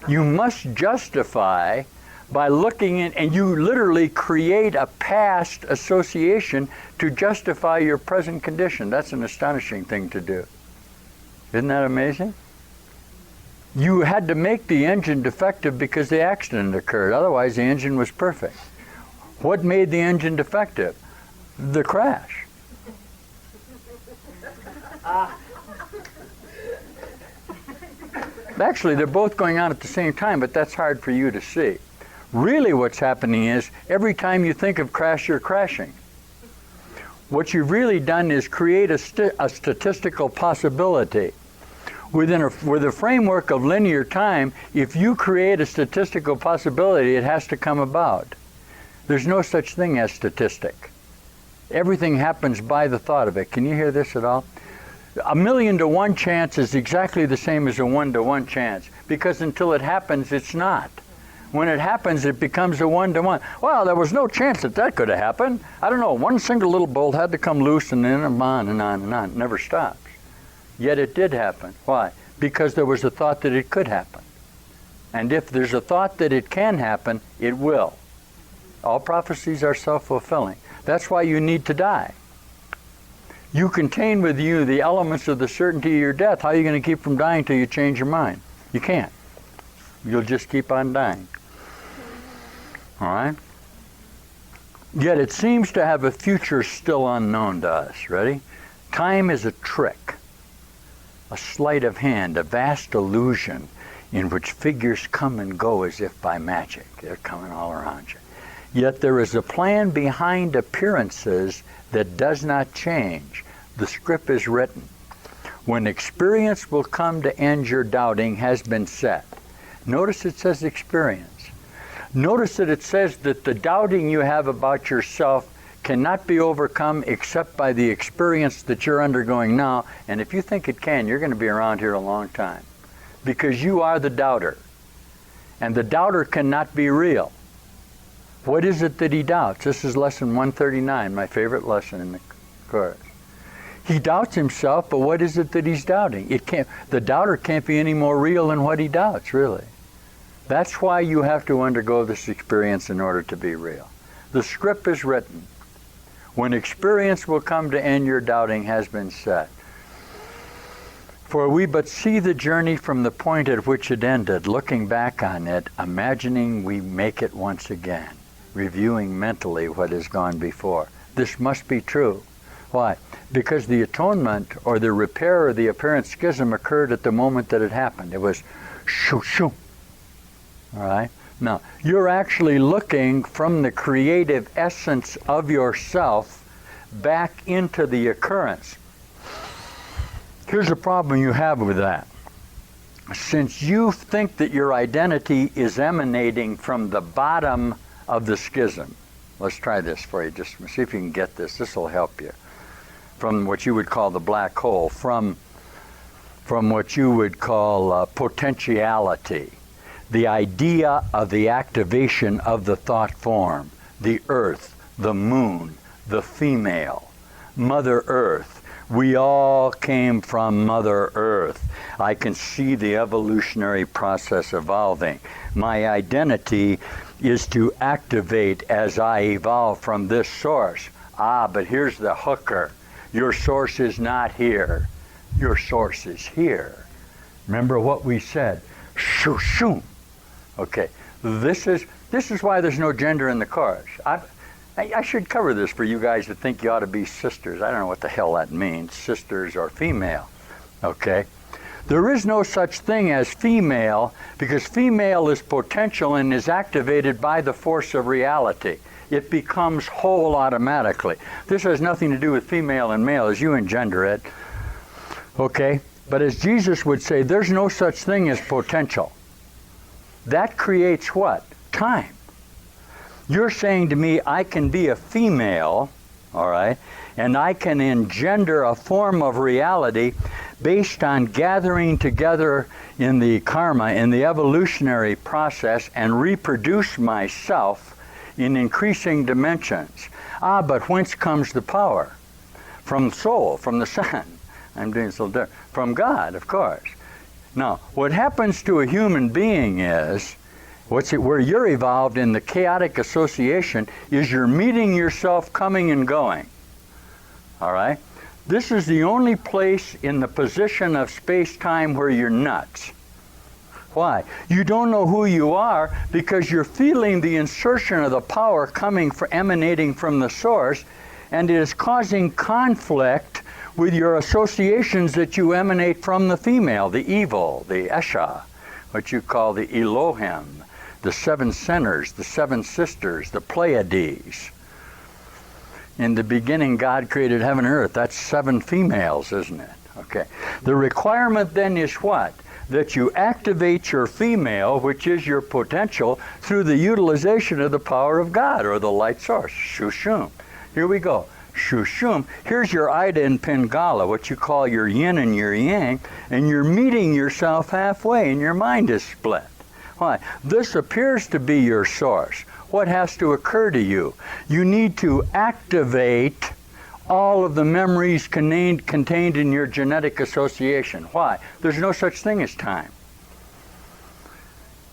You must justify by looking in, and you literally create a past association to justify your present condition. That's an astonishing thing to do. Isn't that amazing? You had to make the engine defective because the accident occurred. Otherwise, the engine was perfect. What made the engine defective? The crash. Actually, they're both going on at the same time, but that's hard for you to see. Really what's happening is every time you think of crash, you're crashing. What you've really done is create a statistical possibility. With a framework of linear time, if you create a statistical possibility, it has to come about. There's no such thing as statistic. Everything happens by the thought of it. Can you hear this at all? 1,000,000 to 1 chance is exactly the same as a 1 to 1 chance, because until it happens, it's not. When it happens, it becomes a 1 to 1. Well, there was no chance that that could have happened. I don't know, one single little bolt had to come loose, and then on and on and on. It never stops. Yet it did happen. Why? Because there was a thought that it could happen. And if there's a thought that it can happen, it will. All prophecies are self-fulfilling. That's why you need to die. You contain with you the elements of the certainty of your death. How are you going to keep from dying till you change your mind? You can't. You'll just keep on dying. All right? Yet it seems to have a future still unknown to us. Ready? Time is a trick, a sleight of hand, a vast illusion in which figures come and go as if by magic. They're coming all around you. Yet there is a plan behind appearances that does not change. The script is written. When experience will come to end your doubting has been set. Notice it says experience. Notice that it says that the doubting you have about yourself cannot be overcome except by the experience that you're undergoing now. And if you think it can, you're going to be around here a long time. Because you are the doubter. And the doubter cannot be real. What is it that he doubts? This is lesson 139, my favorite lesson in the course. He doubts himself, but what is it that he's doubting? The doubter can't be any more real than what he doubts, really. That's why you have to undergo this experience in order to be real. The script is written. When experience will come to end your doubting has been set. For we but see the journey from the point at which it ended, looking back on it, imagining we make it once again, reviewing mentally what has gone before. This must be true. Why? Because the atonement or the repair or the apparent schism occurred at the moment that it happened. It was shoo shoo. All right? Now, you're actually looking from the creative essence of yourself back into the occurrence. Here's the problem you have with that. Since you think that your identity is emanating from the bottom of the schism, let's try this for you. Just see if you can get this. This will help you. From what you would call the black hole, from what you would call potentiality, the idea of the activation of the thought form, the earth, the moon, the female, Mother Earth. We all came from Mother Earth. I can see the evolutionary process evolving. My identity is to activate as I evolve from this source. But here's the hooker. Your source is not here. Your source is here. Remember what we said. Shoo shoo. Okay. This is why there's no gender in the Course. I should cover this for you guys that think you ought to be sisters. I don't know what the hell that means, sisters or female. Okay? There is no such thing as female, because female is potential and is activated by the force of reality. It becomes whole automatically. This has nothing to do with female and male as you engender it. Okay? But as Jesus would say, there's no such thing as potential. That creates what? Time. You're saying to me, I can be a female, all right, and I can engender a form of reality based on gathering together in the karma, in the evolutionary process, and reproduce myself in increasing dimensions. But whence comes the power? From soul, from the sun. I'm doing this a little different. From God, of course. Now, what happens to a human being is, where you're evolved in the chaotic association is you're meeting yourself coming and going. All right? This is the only place in the position of space-time where you're nuts. Why? You don't know who you are because you're feeling the insertion of the power emanating from the source, and it is causing conflict with your associations that you emanate from the female, the evil, the Esha, what you call the Elohim, the seven centers, the seven sisters, the Pleiades. In the beginning, God created heaven and earth. That's seven females, isn't it? Okay. The requirement then is what? That you activate your female, which is your potential, through the utilization of the power of God, or the light source. Shushum. Here we go. Shushum. Here's your Ida and Pingala, what you call your yin and your yang, and you're meeting yourself halfway, and your mind is split. Why? This appears to be your source. What has to occur to you? You need to activate all of the memories contained in your genetic association. Why? There's no such thing as time.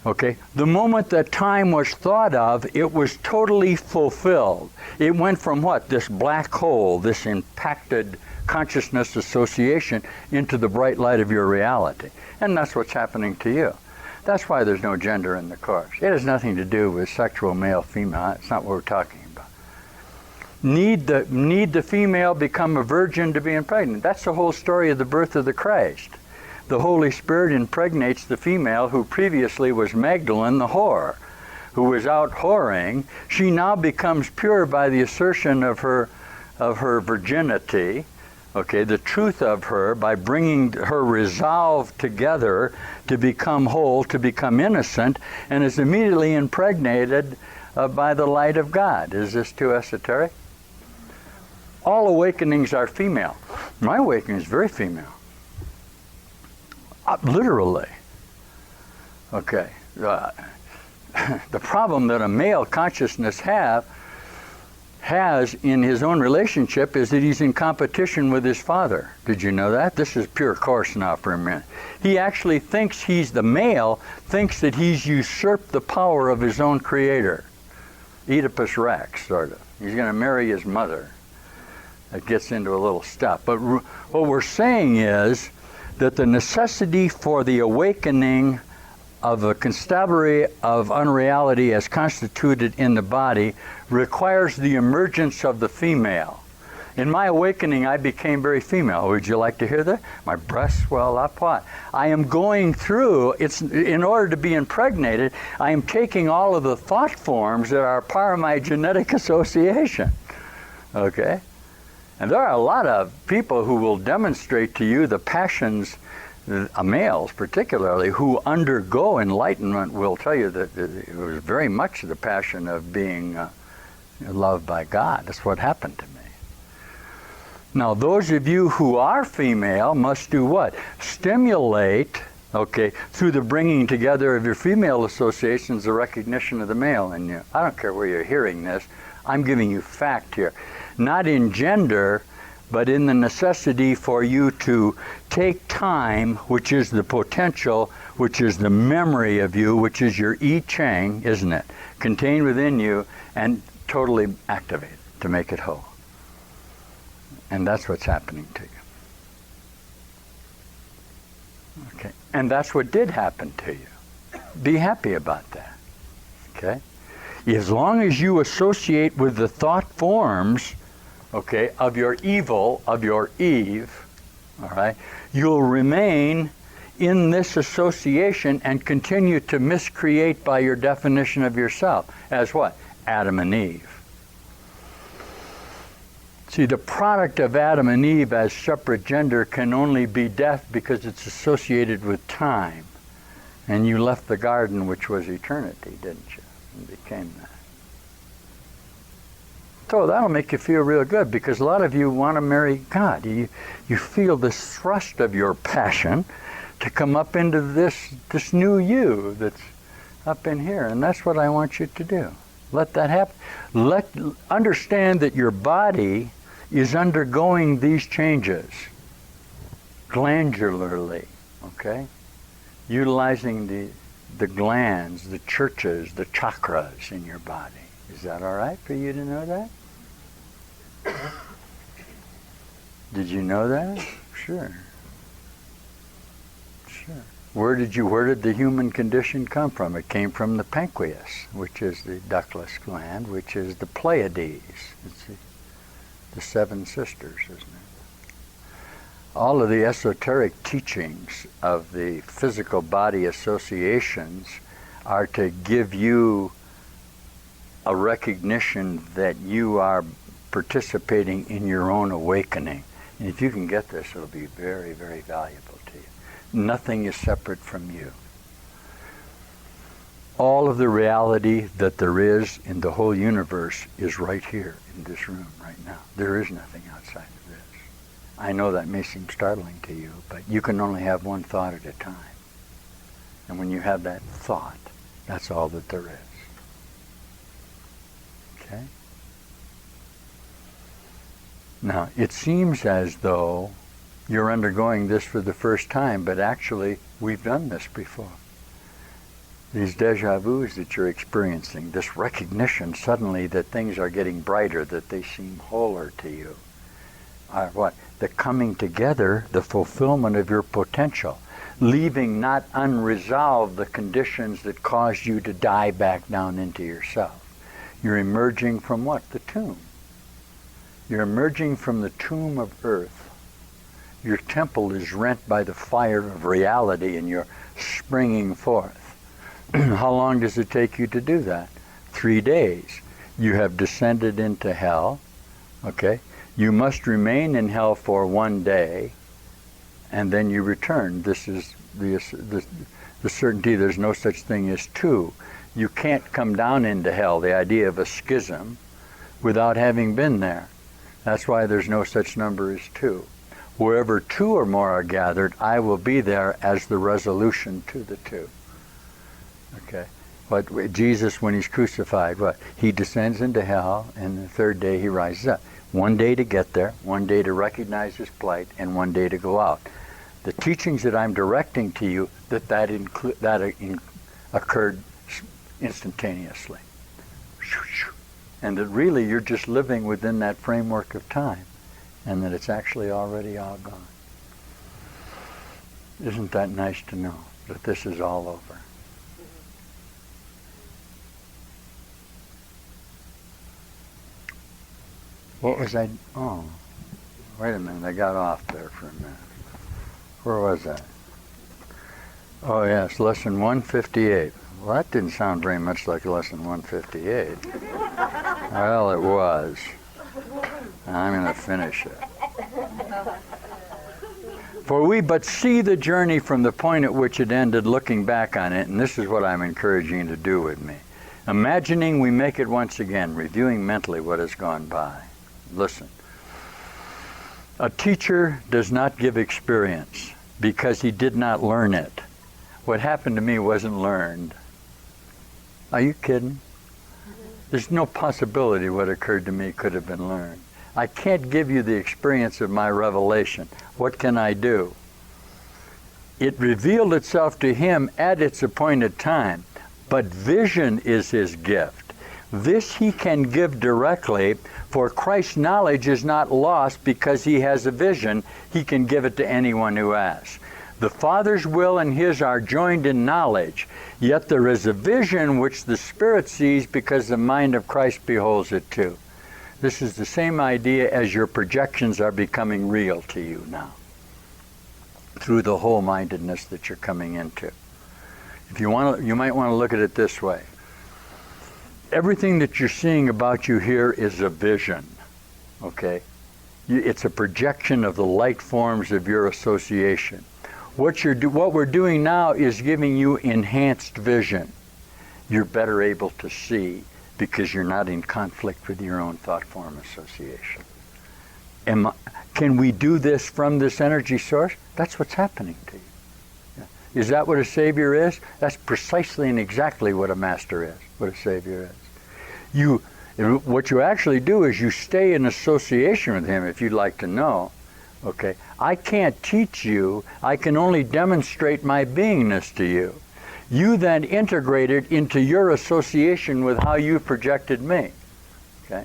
Okay? The moment that time was thought of, it was totally fulfilled. It went from what? This black hole, this impacted consciousness association, into the bright light of your reality. And that's what's happening to you. That's why there's no gender in the Course. It has nothing to do with sexual male-female. It's not what we're talking about. Need the female become a virgin to be impregnated? That's the whole story of the birth of the Christ. The Holy Spirit impregnates the female who previously was Magdalene the whore, who was out whoring. She now becomes pure by the assertion of her virginity. Okay, the truth of her, by bringing her resolve together to become whole, to become innocent, and is immediately impregnated by the light of God. Is this too esoteric? All awakenings are female. My awakening is very female. Literally. Okay. The problem that a male consciousness has in his own relationship is that he's in competition with his father. Did you know that? This is pure Course now for a minute. He actually thinks the male thinks that he's usurped the power of his own creator. Oedipus Rex, sort of. He's going to marry his mother. That gets into a little stuff. But what we're saying is that the necessity for the awakening of a constabulary of unreality as constituted in the body requires the emergence of the female. In my awakening, I became very female. Would you like to hear that? My breasts swell up. What? I am going through, it's in order to be impregnated, I am taking all of the thought forms that are part of my genetic association. Okay? And there are a lot of people who will demonstrate to you the passions, males particularly, who undergo enlightenment will tell you that it was very much the passion of being loved by God. That's what happened to me. Now, those of you who are female must do what? Stimulate, okay, through the bringing together of your female associations, the recognition of the male in you. I don't care where you're hearing this. I'm giving you fact here. Not in gender, but in the necessity for you to take time, which is the potential, which is the memory of you, which is your I Ching, isn't it? Contained within you, and totally activate it to make it whole. And that's what's happening to you. Okay. And that's what did happen to you. Be happy about that. Okay? As long as you associate with the thought forms, okay, of your evil, of your Eve, all right, you'll remain in this association and continue to miscreate by your definition of yourself as what? Adam and Eve. See, the product of Adam and Eve as separate gender can only be death because it's associated with time. And you left the garden, which was eternity, didn't you? And became that. So that'll make you feel real good, because a lot of you want to marry God. You feel this thrust of your passion to come up into this new you that's up in here. And that's what I want you to do. Let that happen. Understand that your body is undergoing these changes glandularly, okay? Utilizing the glands, the churches, the chakras in your body. Is that all right for you to know that? Did you know that? Sure. Sure. Where did the human condition come from? It came from the pancreas, which is the ductless gland, which is the Pleiades. It's the seven sisters, isn't it? All of the esoteric teachings of the physical body associations are to give you a recognition that you are participating in your own awakening. And if you can get this, it'll be very, very valuable to you. Nothing is separate from you. All of the reality that there is in the whole universe is right here in this room right now. There is nothing outside of this. I know that may seem startling to you, but you can only have one thought at a time. And when you have that thought, that's all that there is. Okay? Now, it seems as though you're undergoing this for the first time, but actually, we've done this before. These déjà vus that you're experiencing, this recognition suddenly that things are getting brighter, that they seem wholer to you, are what? The coming together, the fulfillment of your potential, leaving not unresolved the conditions that caused you to die back down into yourself. You're emerging from what? The tomb. You're emerging from the tomb of earth. Your temple is rent by the fire of reality and you're springing forth. How long does it take you to do that? 3 days. You have descended into hell, okay? You must remain in hell for 1 day, and then you return. This is the certainty there's no such thing as two. You can't come down into hell, the idea of a schism, without having been there. That's why there's no such number as two. Wherever two or more are gathered, I will be there as the resolution to the two. Okay. But Jesus, when he's crucified, what? He descends into hell, and the third day he rises up. 1 day to get there, 1 day to recognize his plight, and 1 day to go out. The teachings that I'm directing to you, that occurred instantaneously. And that really you're just living within that framework of time, and that it's actually already all gone. Isn't that nice to know that this is all over? What was I? Oh, Wait a minute, I got off there for a minute. Where was that? Oh yes, lesson 158. Well, that didn't sound very much like lesson 158. Well, it was. I'm going to finish it. For we but see the journey from the point at which it ended, looking back on it, and this is what I'm encouraging you to do with me. Imagining we make it once again, reviewing mentally what has gone by. Listen. A teacher does not give experience because he did not learn it. What happened to me wasn't learned. Are you kidding? There's no possibility what occurred to me could have been learned. I can't give you the experience of my revelation. What can I do? It revealed itself to him at its appointed time, but vision is his gift. This he can give directly, for Christ's knowledge is not lost because he has a vision. He can give it to anyone who asks. The Father's will and his are joined in knowledge, yet there is a vision which the Spirit sees because the mind of Christ beholds it too. This is the same idea as your projections are becoming real to you now, through the whole-mindedness that you're coming into. If you want to, you might want to look at it this way. Everything that you're seeing about you here is a vision, okay? It's a projection of the light forms of your association. What we're doing now is giving you enhanced vision. You're better able to see because you're not in conflict with your own thought form association. Can we do this from this energy source? That's what's happening to you. Yeah. Is that what a Savior is? That's precisely and exactly what a Master is, what a Savior is. What you actually do is you stay in association with him, if you'd like to know. Okay, I can't teach you, I can only demonstrate my beingness to you. You then integrate it into your association with how you projected me. Okay,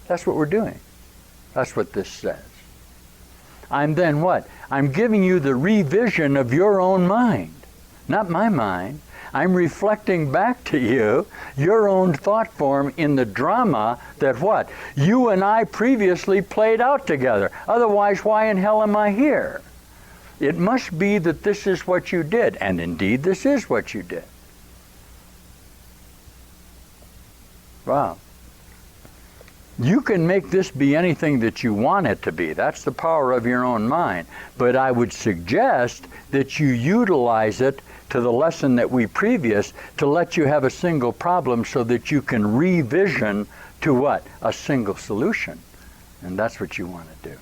that's what we're doing. That's what this says. I'm then what? I'm giving you the revision of your own mind, not my mind. I'm reflecting back to you your own thought form in the drama that what? You and I previously played out together. Otherwise, why in hell am I here? It must be that this is what you did. And indeed, this is what you did. Wow. You can make this be anything that you want it to be. That's the power of your own mind. But I would suggest that you utilize it to the lesson that we previous to let you have a single problem so that you can revision to what? A single solution. And that's what you want to do.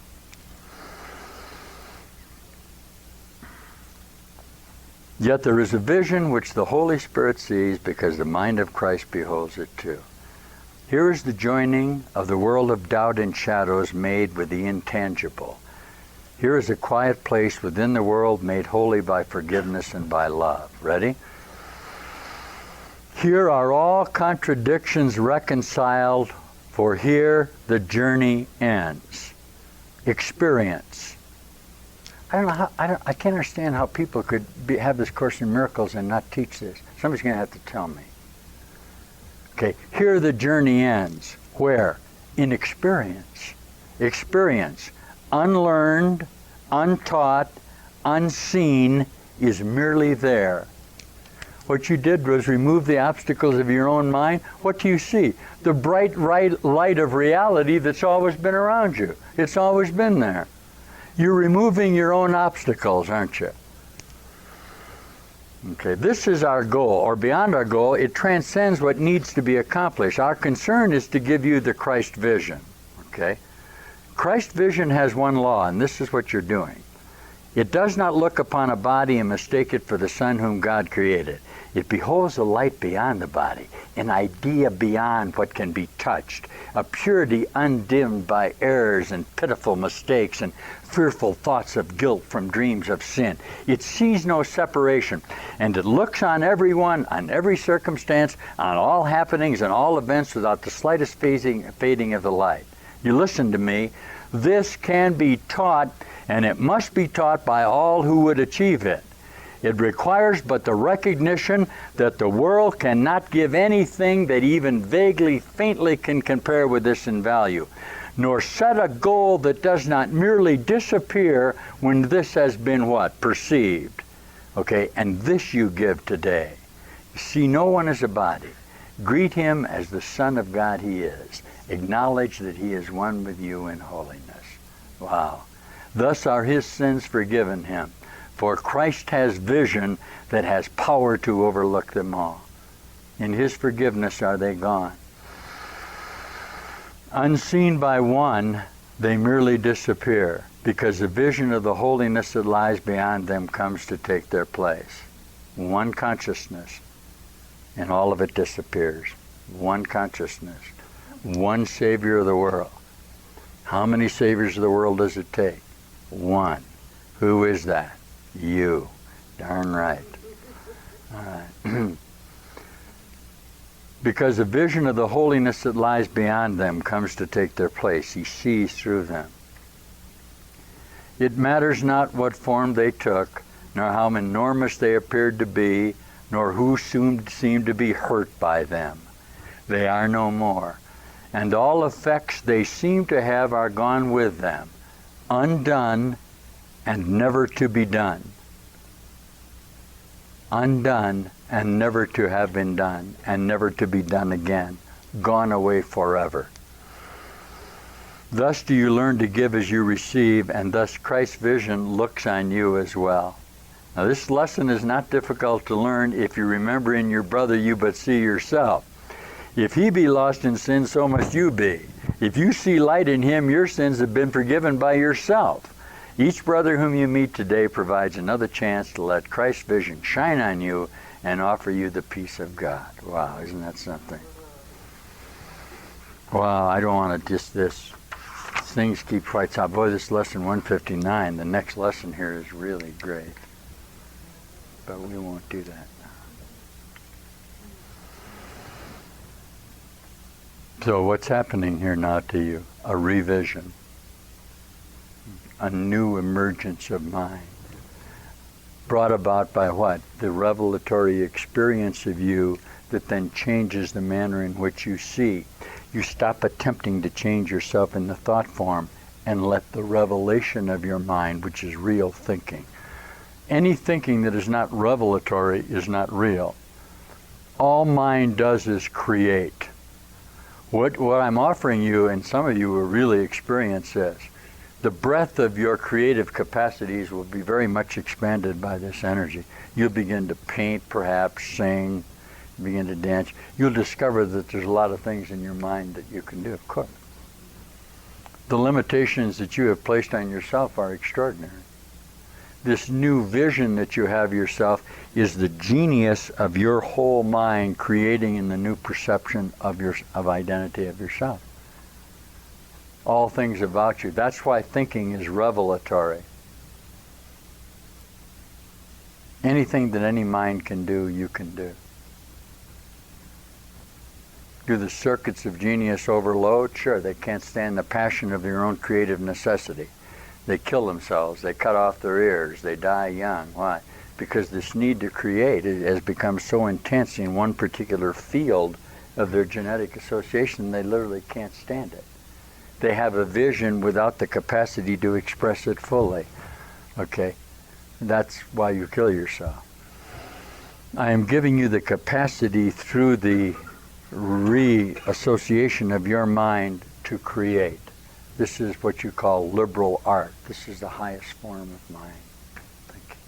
Yet there is a vision which the Holy Spirit sees because the mind of Christ beholds it too. Here is the joining of the world of doubt and shadows made with the intangible. Here is a quiet place within the world made holy by forgiveness and by love. Ready? Here are all contradictions reconciled, for here the journey ends. Experience. I don't know how, I can't understand how people could have this Course in Miracles and not teach this. Somebody's going to have to tell me. Okay, here the journey ends. Where? In experience. Experience. Unlearned, untaught, unseen is merely there. What you did was remove the obstacles of your own mind. What do you see? The bright light of reality that's always been around you. It's always been there. You're removing your own obstacles, aren't you? Okay, this is our goal, or beyond our goal, it transcends what needs to be accomplished. Our concern is to give you the Christ vision, okay? Christ vision has one law, and this is what you're doing. It does not look upon a body and mistake it for the Son whom God created. It beholds a light beyond the body, an idea beyond what can be touched, a purity undimmed by errors and pitiful mistakes and fearful thoughts of guilt from dreams of sin. It sees no separation, and it looks on everyone, on every circumstance, on all happenings and all events without the slightest fading of the light. You listen to me. This can be taught, and it must be taught by all who would achieve it. It requires but the recognition that the world cannot give anything that even vaguely, faintly can compare with this in value. nor set a goal that does not merely disappear when this has been what? Perceived. Okay, and this you give today. See no one as a body. Greet him as the Son of God he is. Acknowledge that he is one with you in holiness. Wow. Thus are his sins forgiven him. For Christ has vision that has power to overlook them all. In his forgiveness are they gone. Unseen by one, they merely disappear, because the vision of the holiness that lies beyond them comes to take their place. One consciousness, and all of it disappears. One consciousness. One Savior of the world. How many Saviors of the world does it take? One. Who is that? You. Darn right. All right. Because the vision of the holiness that lies beyond them comes to take their place. He sees through them. It matters not what form they took, nor how enormous they appeared to be, nor who seemed to be hurt by them. They are no more. And all effects they seem to have are gone with them, undone and never to be done. Undone and never to have been done, and never to be done again, gone away forever. Thus do you learn to give as you receive, and thus Christ's vision looks on you as well. Now this lesson is not difficult to learn if you remember in your brother you but see yourself. If he be lost in sin, so must you be. If you see light in him, your sins have been forgiven by yourself. Each brother whom you meet today provides another chance to let Christ's vision shine on you and offer you the peace of God. Wow, isn't that something? Wow, I don't want to just this. Things keep right top. Boy, this lesson 159, the next lesson here is really great. But we won't do that now. So what's happening here now to you? A revision. A new emergence of mind. Brought about by what? The revelatory experience of you that then changes the manner in which you see. You stop attempting to change yourself in the thought form and let the revelation of your mind, which is real thinking. Any thinking that is not revelatory is not real. All mind does is create. What I'm offering you, and some of you will really experience this, the breadth of your creative capacities will be very much expanded by this energy. You'll begin to paint, perhaps, sing, begin to dance. You'll discover that there's a lot of things in your mind that you can do, of course. The limitations that you have placed on yourself are extraordinary. This new vision that you have yourself is the genius of your whole mind creating in the new perception of identity of yourself. All things about you. That's why thinking is revelatory. Anything that any mind can do, you can do. Do the circuits of genius overload? Sure, they can't stand the passion of their own creative necessity. They kill themselves, they cut off their ears, they die young. Why? Because this need to create has become so intense in one particular field of their genetic association, they literally can't stand it. They have a vision without the capacity to express it fully. Okay? That's why you kill yourself. I am giving you the capacity through the reassociation of your mind to create. This is what you call liberal art. This is the highest form of mind thinking.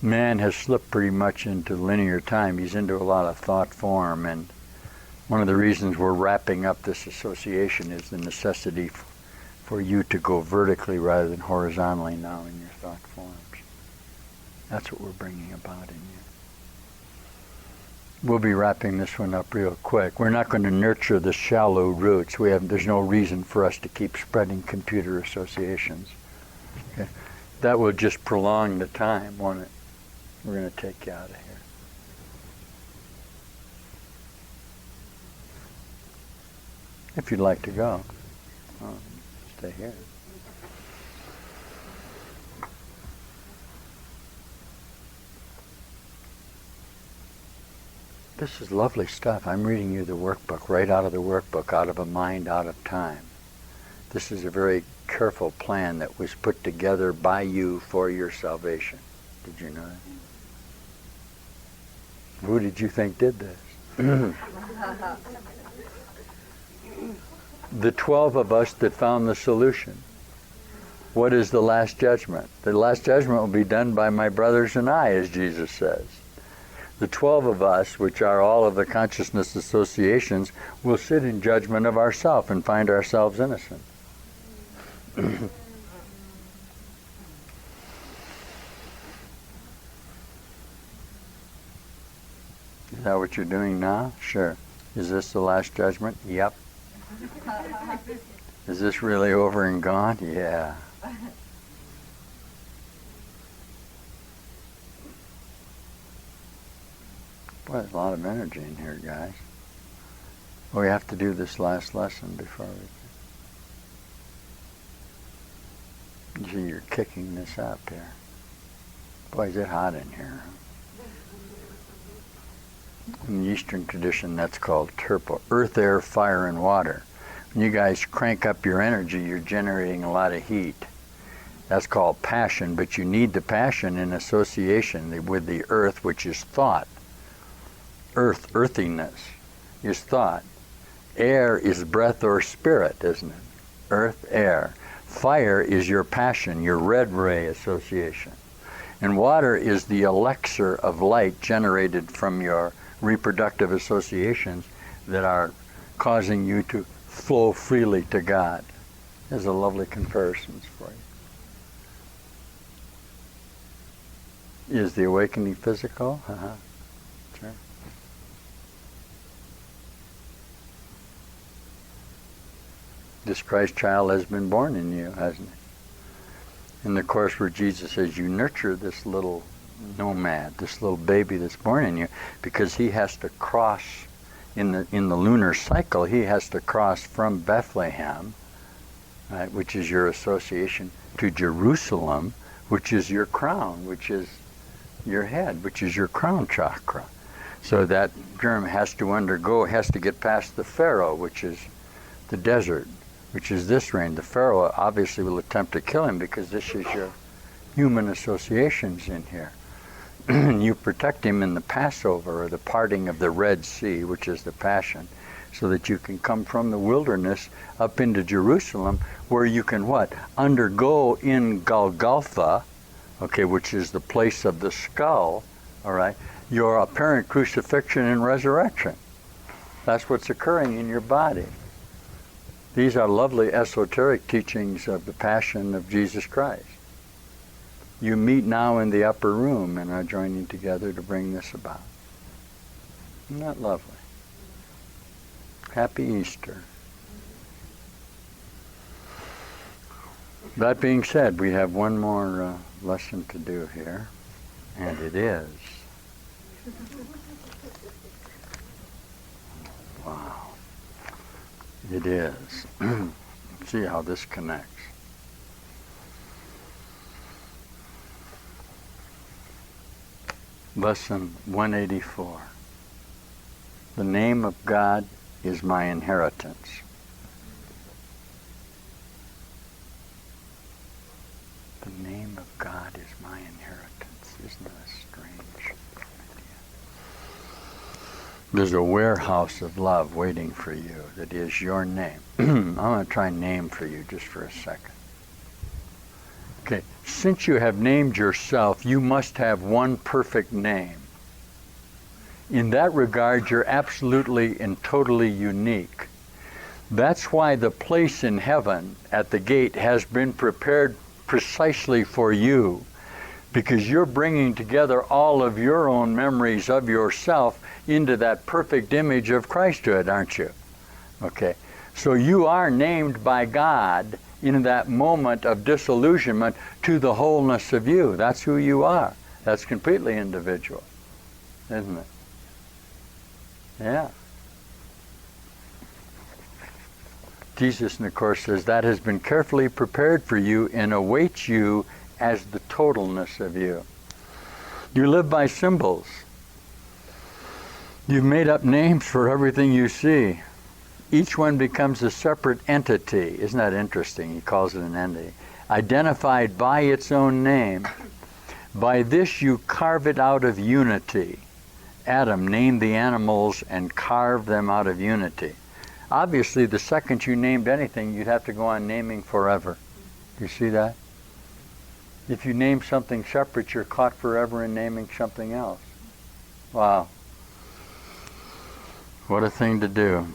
Man has slipped pretty much into linear time. He's into a lot of thought form, and one of the reasons we're wrapping up this association is the necessity for you to go vertically rather than horizontally now in your thought forms. That's what we're bringing about in you. We'll be wrapping this one up real quick. We're not going to nurture the shallow roots. There's no reason for us to keep spreading computer associations. Okay? That will just prolong the time, won't it? We're going to take you out of here. If you'd like to go, stay here. This is lovely stuff. I'm reading you the workbook, right out of the workbook, Out of a Mind, Out of Time. This is a very careful plan that was put together by you for your salvation. Did you know that? Who did you think did this? The 12 of us that found the solution. What is the last judgment? The last judgment will be done by my brothers and I, as Jesus says. The 12 of us, which are all of the consciousness associations, will sit in judgment of ourselves and find ourselves innocent. Is that what you're doing now? Sure. Is this the last judgment? Yep. Is this really over and gone? Yeah. Boy, there's a lot of energy in here, guys. We have to do this last lesson before we... See, you're kicking this up here. Boy, is it hot in here. In the Eastern tradition, that's called Turpo. Earth, air, fire, and water. When you guys crank up your energy, you're generating a lot of heat. That's called passion, but you need the passion in association with the earth, which is thought. Earthiness is thought. Air is breath or spirit, isn't it? Earth, air. Fire is your passion, your red ray association. And water is the elixir of light generated from your reproductive associations that are causing you to flow freely to God. There's a lovely comparisons for you. Is the awakening physical? Sure. This Christ child has been born in you, hasn't it? In the Course where Jesus says you nurture this little nomad, this little baby that's born in you, because he has to cross in the lunar cycle, he has to cross from Bethlehem, right, which is your association, to Jerusalem, which is your crown, which is your head, which is your crown chakra. So that germ has to get past the Pharaoh, which is the desert, which is this reign. The Pharaoh obviously will attempt to kill him because this is your human associations in here. You protect him in the Passover, or the parting of the Red Sea, which is the Passion, so that you can come from the wilderness up into Jerusalem, where you can what? Undergo in Golgotha, okay, which is the place of the skull, all right, your apparent crucifixion and resurrection. That's what's occurring in your body. These are lovely esoteric teachings of the Passion of Jesus Christ. You meet now in the upper room and are joining together to bring this about. Isn't that lovely? Happy Easter. That being said, we have one more lesson to do here, and it is... Wow. It is. See how this connects. Lesson 184. The name of God is my inheritance. The name of God is my inheritance. Isn't that a strange idea? There's a warehouse of love waiting for you that is your name. I'm going to try and name for you just for a second. Okay, since you have named yourself, you must have one perfect name. In that regard, you're absolutely and totally unique. That's why the place in heaven at the gate has been prepared precisely for you, because you're bringing together all of your own memories of yourself into that perfect image of Christhood, aren't you? Okay, so you are named by God in that moment of disillusionment to the wholeness of you. That's who you are. That's completely individual, isn't it? Yeah. Jesus in the Course says that has been carefully prepared for you and awaits you as the totalness of you. You live by symbols. You've made up names for everything you see. Each one becomes a separate entity. Isn't that interesting? He calls it an entity. Identified by its own name. By this you carve it out of unity. Adam named the animals and carved them out of unity. Obviously, the second you named anything, you'd have to go on naming forever. Do you see that? If you name something separate, you're caught forever in naming something else. Wow. What a thing to do.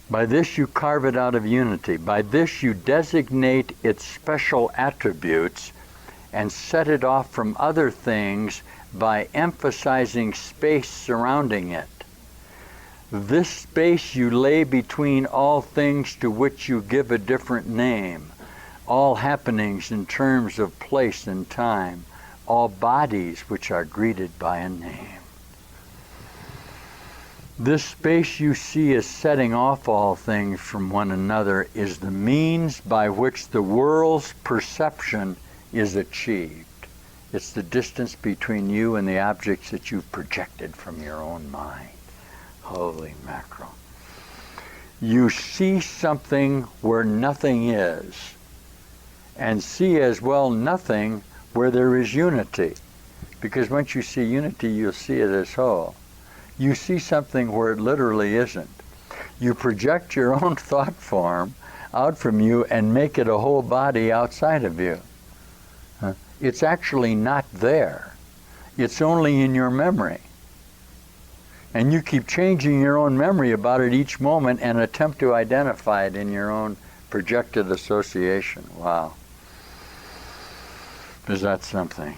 By this you carve it out of unity. By this you designate its special attributes and set it off from other things by emphasizing space surrounding it. This space you lay between all things to which you give a different name, all happenings in terms of place and time, all bodies which are greeted by a name. This space you see as setting off all things from one another is the means by which the world's perception is achieved. It's the distance between you and the objects that you've projected from your own mind. Holy mackerel. You see something where nothing is, and see as well nothing where there is unity. Because once you see unity, you'll see it as whole. You see something where it literally isn't. You project your own thought form out from you and make it a whole body outside of you. It's actually not there. It's only in your memory. And you keep changing your own memory about it each moment and attempt to identify it in your own projected association. Wow. Is that something?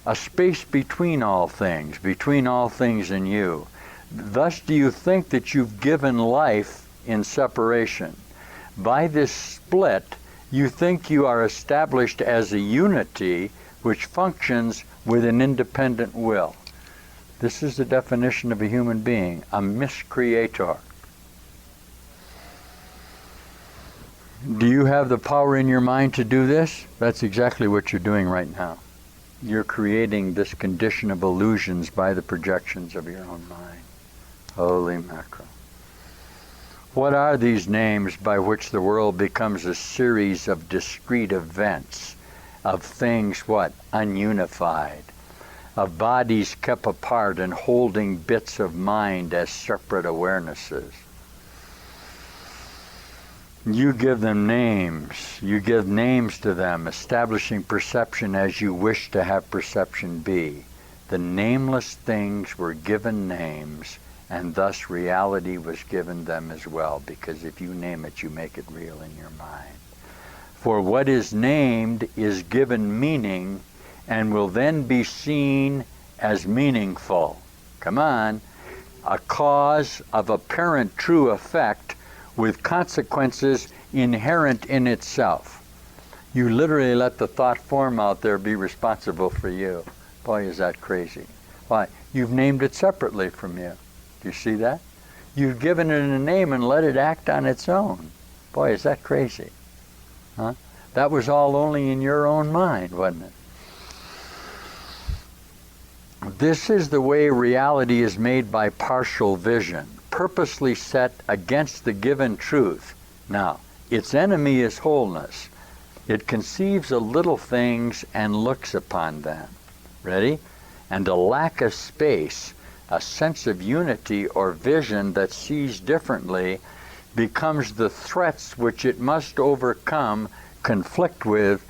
A space between all things and you. Thus do you think that you've given life in separation. By this split, you think you are established as a unity which functions with an independent will. This is the definition of a human being, a miscreator. Do you have the power in your mind to do this? That's exactly what you're doing right now. You're creating this condition of illusions by the projections of your own mind. Holy mackerel. What are these names by which the world becomes a series of discrete events, of things, what? Ununified, of bodies kept apart and holding bits of mind as separate awarenesses. You give them names. You give names to them, establishing perception as you wish to have perception be. The nameless things were given names, and thus reality was given them as well, because if you name it, you make it real in your mind. For what is named is given meaning and will then be seen as meaningful. Come on. A cause of apparent true effect with consequences inherent in itself. You literally let the thought form out there be responsible for you. Boy, is that crazy. Why? You've named it separately from you. Do you see that? You've given it a name and let it act on its own. Boy, is that crazy. Huh? That was all only in your own mind, wasn't it? This is the way reality is made by partial vision, purposely set against the given truth. Now, its enemy is wholeness. It conceives of little things and looks upon them. Ready? And a lack of space, a sense of unity or vision that sees differently, becomes the threats which it must overcome, conflict with,